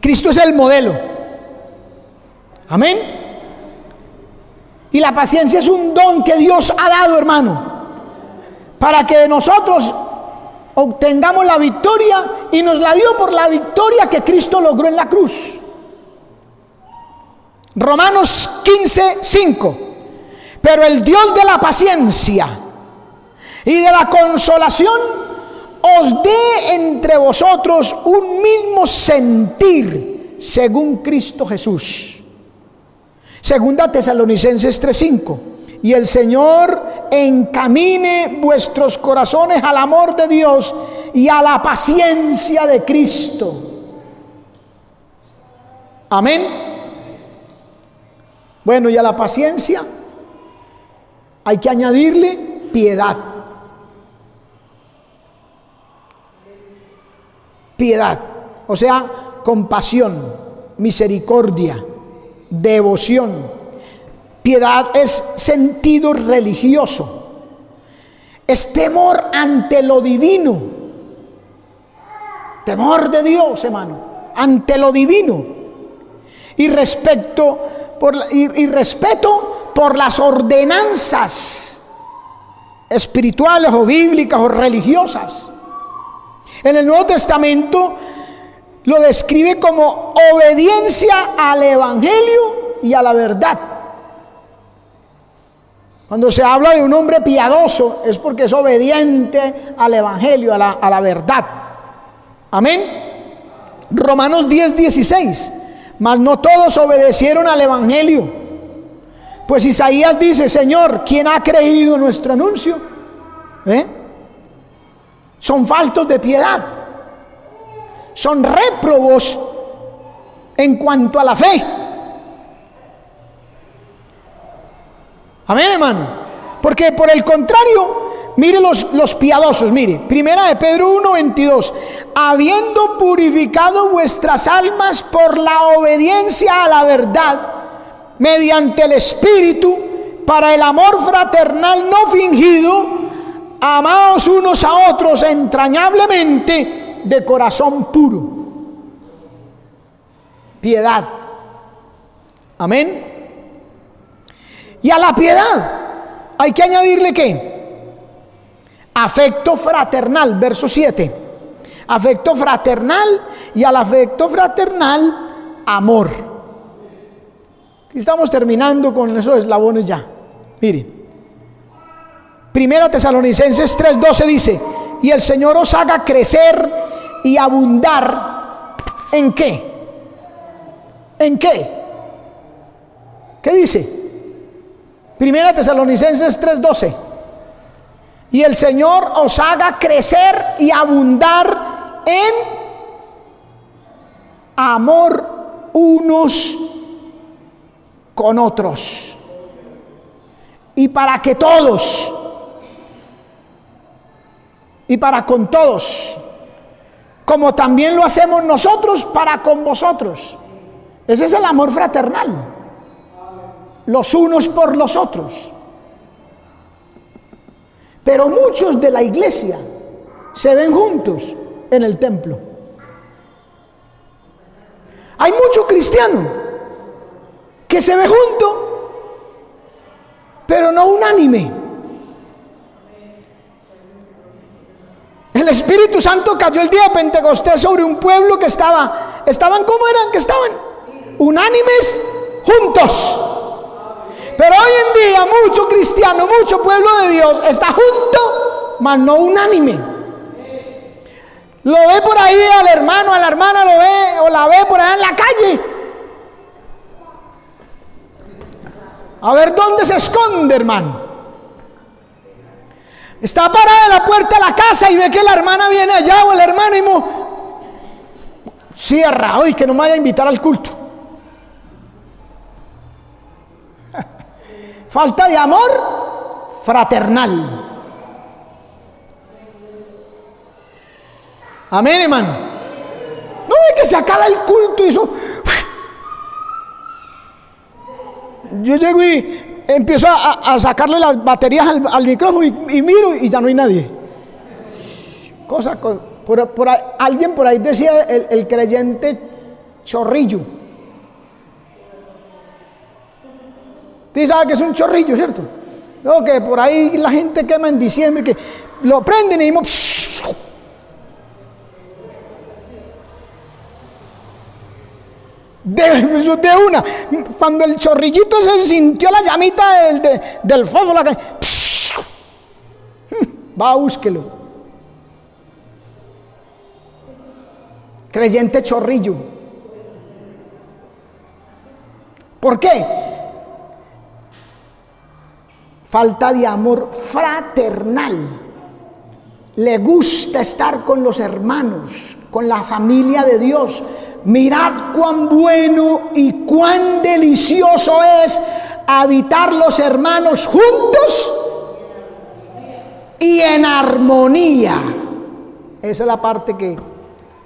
Speaker 1: Cristo es el modelo. Amén. Y la paciencia es un don que Dios ha dado, hermano, para que nosotros obtengamos la victoria, y nos la dio por la victoria que Cristo logró en la cruz. Romanos 15:5. Pero el Dios de la paciencia y de la consolación os dé entre vosotros un mismo sentir según Cristo Jesús. Segunda Tesalonicenses 3:5. Y el Señor encamine vuestros corazones al amor de Dios y a la paciencia de Cristo. Amén. Bueno, y a la paciencia hay que añadirle piedad. Piedad, o sea, compasión, misericordia, devoción. Piedad es sentido religioso, es temor ante lo divino, temor de Dios, hermano, ante lo divino, y respeto por las ordenanzas espirituales o bíblicas o religiosas. En el Nuevo Testamento lo describe como obediencia al Evangelio y a la verdad. Cuando se habla de un hombre piadoso, es porque es obediente al Evangelio, a la verdad. Amén. Romanos 10:16. Mas no todos obedecieron al Evangelio. Pues Isaías dice, Señor, ¿quién ha creído en nuestro anuncio? Son faltos de piedad. Son réprobos en cuanto a la fe. Amén, hermano. Porque por el contrario, mire los piadosos, mire, primera de Pedro 1:22, habiendo purificado vuestras almas por la obediencia a la verdad, mediante el Espíritu, para el amor fraternal no fingido, amaos unos a otros entrañablemente de corazón puro. Piedad. Amén. Y a la piedad hay que añadirle ¿qué? Afecto fraternal, verso 7. Afecto fraternal, y al afecto fraternal, amor. Estamos terminando con esos eslabones ya. Mire, primera Tesalonicenses 3:12 dice, y el Señor os haga crecer y abundar. ¿En qué? ¿En qué? ¿Qué dice? Primera Tesalonicenses 3:12. Y el Señor os haga crecer y abundar en amor unos con otros, y para que todos, y para con todos, como también lo hacemos nosotros para con vosotros. Ese es el amor fraternal, los unos por los otros. Pero muchos de la iglesia se ven juntos en el templo. Hay mucho cristiano que se ve junto, pero no unánime. El Espíritu Santo cayó el día de Pentecostés sobre un pueblo que estaban, ¿cómo eran? Que estaban unánimes, juntos. Pero hoy en día mucho cristiano, mucho pueblo de Dios está junto, mas no unánime. Lo ve por ahí al hermano, a la hermana, lo ve o la ve por allá en la calle. A ver dónde se esconde, hermano. Está parada en la puerta de la casa y ve que la hermana viene allá o el hermano y cierra, hoy que no me vaya a invitar al culto. Falta de amor fraternal. Amén, hermano. No es que se acaba el culto y eso. Yo llego y empiezo a sacarle las baterías al micrófono y miro y ya no hay nadie. Alguien por ahí decía el creyente chorrillo. ¿Usted sabe que es un chorrillo, cierto? No, que por ahí la gente quema en diciembre, que lo prenden y de una, cuando el chorrillito se sintió la llamita del fuego, va, búsquelo. Creyente chorrillo. ¿Por qué? Falta de amor fraternal. Le gusta estar con los hermanos, con la familia de Dios. Mirad cuán bueno y cuán delicioso es habitar los hermanos juntos y en armonía. Esa es la parte que,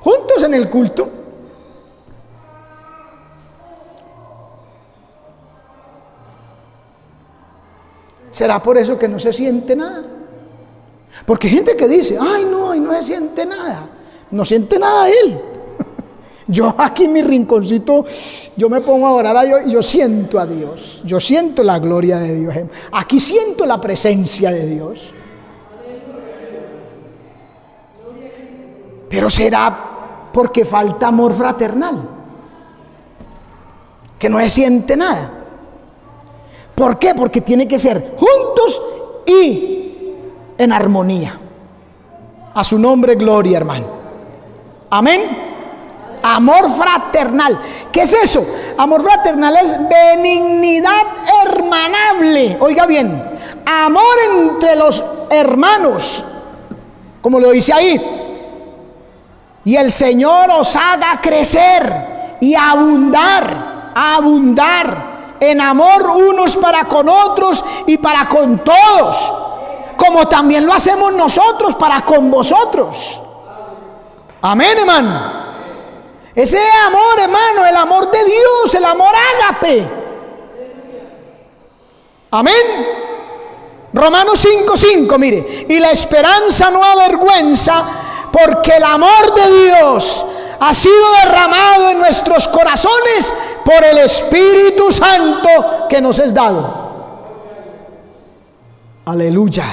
Speaker 1: juntos en el culto. ¿Será por eso que no se siente nada? Porque hay gente que dice, ay no se siente nada. No siente nada él. Yo aquí en mi rinconcito, yo me pongo a orar a Dios y yo siento a Dios. Yo siento la gloria de Dios. Aquí siento la presencia de Dios. Pero será porque falta amor fraternal, que no se siente nada. ¿Por qué? Porque tiene que ser juntos y en armonía. A su nombre, gloria, hermano. Amén. Amor fraternal. ¿Qué es eso? Amor fraternal es benignidad hermanable. Oiga bien, amor entre los hermanos, como lo dice ahí. Y el Señor os haga crecer y abundar en amor unos para con otros y para con todos, como también lo hacemos nosotros para con vosotros. Amén, hermano. Ese amor, hermano, el amor de Dios, el amor ágape. Amén. Romanos 5:5, mire. Y la esperanza no avergüenza, porque el amor de Dios ha sido derramado en nuestros corazones por el Espíritu Santo que nos es dado. Aleluya.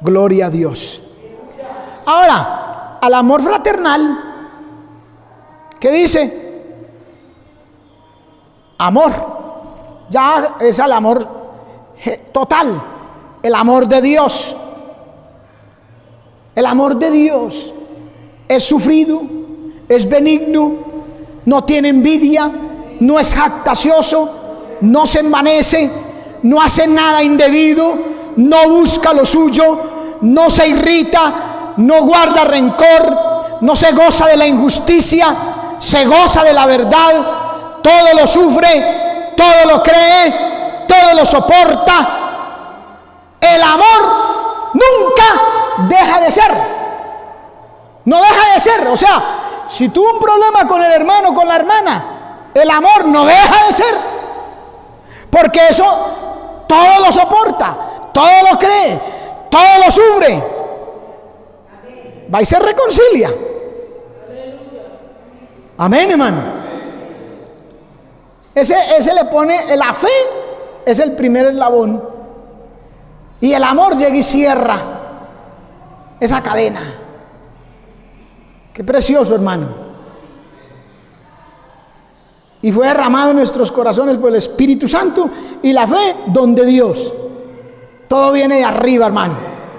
Speaker 1: Gloria a Dios. Ahora, al amor fraternal, ¿qué dice? Amor. Ya es el amor total, el amor de Dios. El amor de Dios es sufrido, es benigno, no tiene envidia, no es jactancioso, no se envanece, no hace nada indebido, no busca lo suyo, no se irrita, no guarda rencor, no se goza de la injusticia, se goza de la verdad, todo lo sufre, todo lo cree, todo lo soporta. El amor nunca deja de ser. No deja de ser. O sea, si tuvo un problema con el hermano o con la hermana, el amor no deja de ser. Porque eso todo lo soporta, todo lo cree, todo lo sufre. Va y se reconcilia. Amén, hermano. Ese le pone, la fe es el primer eslabón. Y el amor llega y cierra esa cadena. Qué precioso, hermano. Y fue derramado en nuestros corazones por el Espíritu Santo y la fe, don de Dios. Todo viene de arriba, hermano,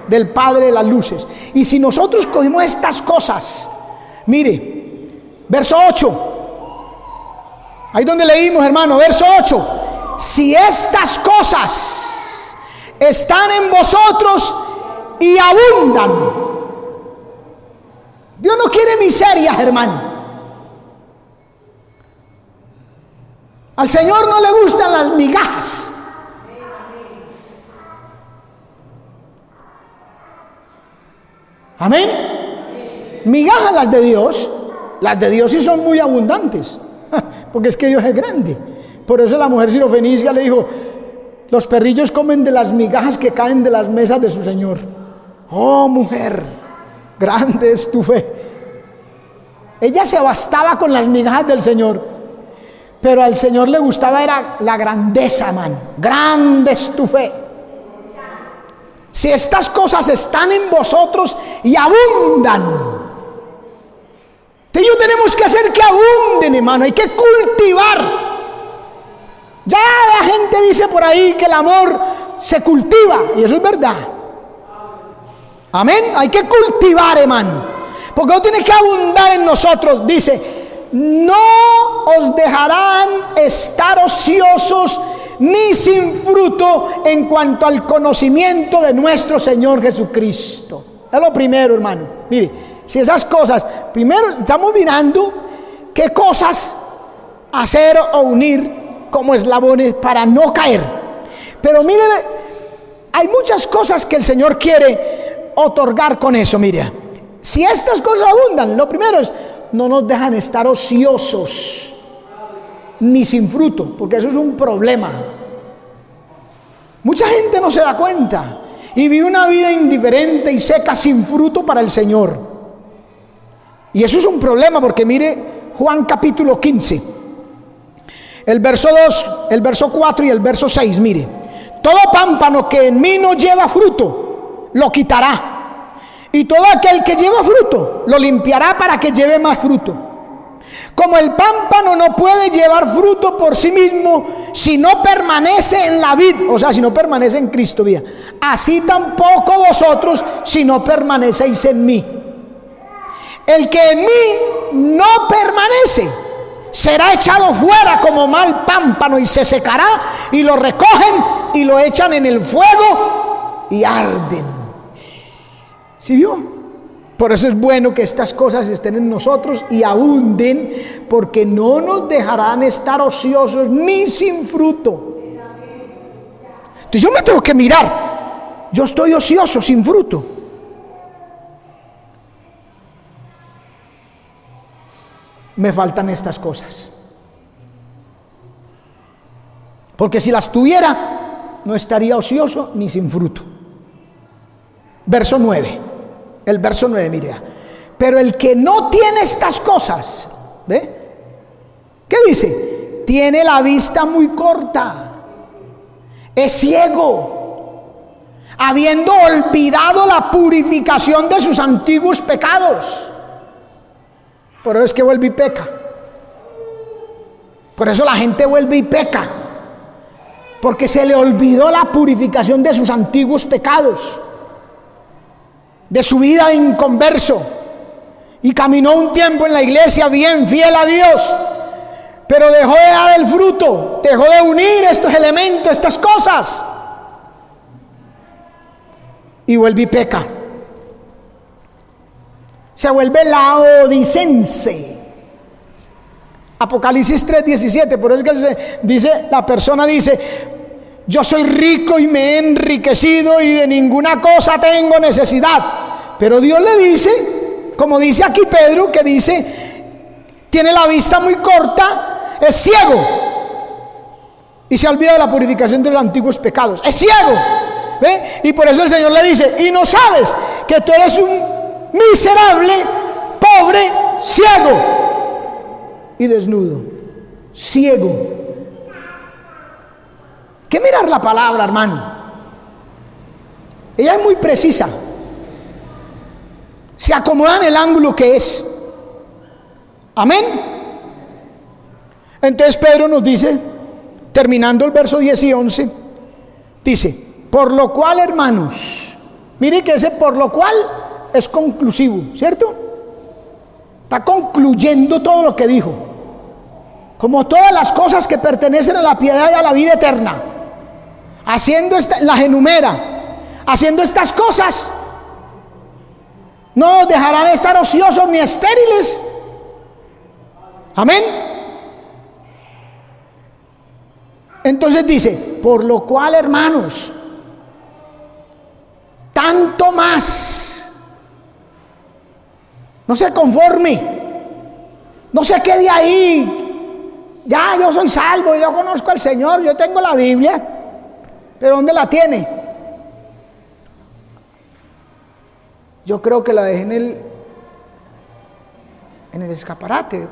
Speaker 1: del Padre de las luces. Y si nosotros cogemos estas cosas, mire, verso 8. Ahí donde leímos, hermano, verso 8. Si estas cosas están en vosotros y abundan. Dios no quiere miserias, hermano. Al Señor no le gustan las migajas. Amén. Migajas las de Dios. Las de Dios sí son muy abundantes, porque es que Dios es grande. Por eso la mujer sirofenicia le dijo: los perrillos comen de las migajas que caen de las mesas de su Señor. Oh, mujer, grande es tu fe. Ella se bastaba con las migajas del Señor, pero al Señor le gustaba era la grandeza, man. Grande es tu fe. Si estas cosas están en vosotros y abundan, entonces tenemos que hacer que abunden, hermano. Hay que cultivar. Ya la gente dice por ahí que el amor se cultiva, y eso es verdad. Amén. Hay que cultivar, hermano, porque no tiene que abundar en nosotros. Dice: no os dejarán estar ociosos ni sin fruto en cuanto al conocimiento de nuestro Señor Jesucristo. Es lo primero, hermano. Mire, si esas cosas, primero estamos mirando qué cosas hacer o unir como eslabones para no caer. Pero miren, hay muchas cosas que el Señor quiere otorgar con eso. Mire, si estas cosas abundan, lo primero es: no nos dejan estar ociosos ni sin fruto, porque eso es un problema. Mucha gente no se da cuenta y vive una vida indiferente y seca, sin fruto para el Señor. Y eso es un problema, porque mire Juan capítulo 15, el verso 2, el verso 4 y el verso 6, mire: todo pámpano que en mí no lleva fruto, lo quitará. Y todo aquel que lleva fruto, lo limpiará para que lleve más fruto. Como el pámpano no puede llevar fruto por sí mismo si no permanece en la vid, o sea, si no permanece en Cristo, vida, así tampoco vosotros si no permanecéis en mí. El que en mí no permanece será echado fuera como mal pámpano y se secará, y lo recogen y lo echan en el fuego y arden. ¿Sí vio? Por eso es bueno que estas cosas estén en nosotros y abunden, porque no nos dejarán estar ociosos ni sin fruto. Entonces yo me tengo que mirar: yo estoy ocioso, sin fruto. Me faltan estas cosas, porque si las tuviera no estaría ocioso ni sin fruto. Verso 9, el verso 9, mire: pero el que no tiene estas cosas, ¿ve? ¿Qué dice? Tiene la vista muy corta, es ciego, habiendo olvidado la purificación de sus antiguos pecados. Por eso es que vuelve y peca. Por eso la gente vuelve y peca, porque se le olvidó la purificación de sus antiguos pecados, de su vida de inconverso, y caminó un tiempo en la iglesia bien fiel a Dios, pero dejó de dar el fruto, dejó de unir estos elementos, estas cosas, y vuelve y peca. Se vuelve laodicense. Apocalipsis 3:17, por eso es que dice, la persona dice, yo soy rico y me he enriquecido y de ninguna cosa tengo necesidad. Pero Dios le dice, como dice aquí Pedro, que dice, tiene la vista muy corta, es ciego y se olvida de la purificación de los antiguos pecados, es ciego, ¿ve? Y por eso el Señor le dice, y no sabes que tú eres un miserable, pobre, ciego y desnudo, ciego. Hay que mirar la palabra, hermano. Ella es muy precisa, se acomoda en el ángulo que es. Amén. Entonces Pedro nos dice, terminando el verso 10 y 11, dice, por lo cual, hermanos, mire que ese por lo cual es conclusivo, ¿cierto? Está concluyendo todo lo que dijo, como todas las cosas que pertenecen a la piedad y a la vida eterna, haciendo las enumera, haciendo estas cosas, no dejarán de estar ociosos ni estériles. Amén. Entonces dice, por lo cual, hermanos, tanto más, no se conforme, no se quede ahí. Ya, yo soy salvo, yo conozco al Señor, yo tengo la Biblia, pero ¿dónde la tiene? Yo creo que la dejé en el escaparate,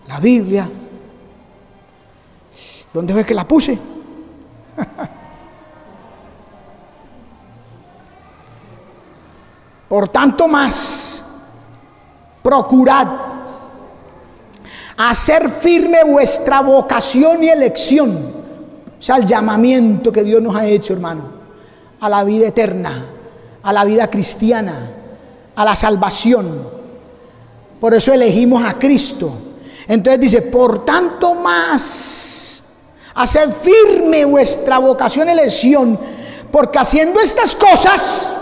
Speaker 1: la Biblia. ¿Dónde fue que la puse? Por tanto más, procurad hacer firme vuestra vocación y elección, o sea, el llamamiento que Dios nos ha hecho, hermano, a la vida eterna, a la vida cristiana, a la salvación. Por eso elegimos a Cristo. Entonces dice, por tanto más, haced firme vuestra vocación y elección, porque haciendo estas cosas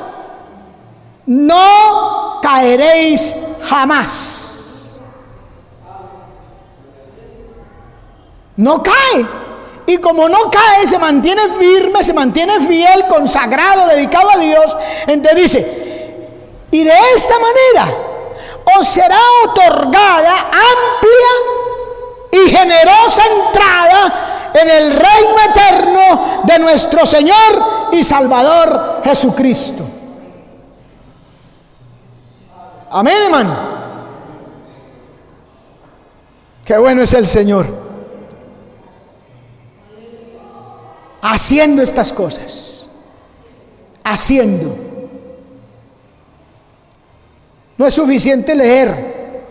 Speaker 1: no caeréis jamás. No cae, y como no cae, se mantiene firme, se mantiene fiel, consagrado, dedicado a Dios. Entonces dice, y de esta manera os será otorgada amplia y generosa entrada en el reino eterno de nuestro Señor y Salvador Jesucristo. Amén, hermano. Qué bueno es el Señor. Haciendo estas cosas, haciendo. No es suficiente leer,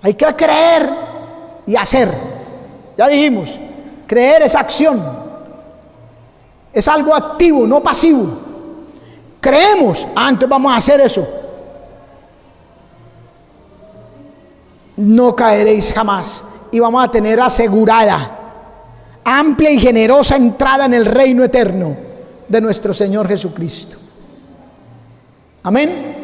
Speaker 1: hay que creer y hacer. Ya dijimos, creer es acción, es algo activo, no pasivo. Creemos, entonces vamos a hacer eso. No caeréis jamás y vamos a tener asegurada amplia y generosa entrada en el reino eterno de nuestro Señor Jesucristo. Amén.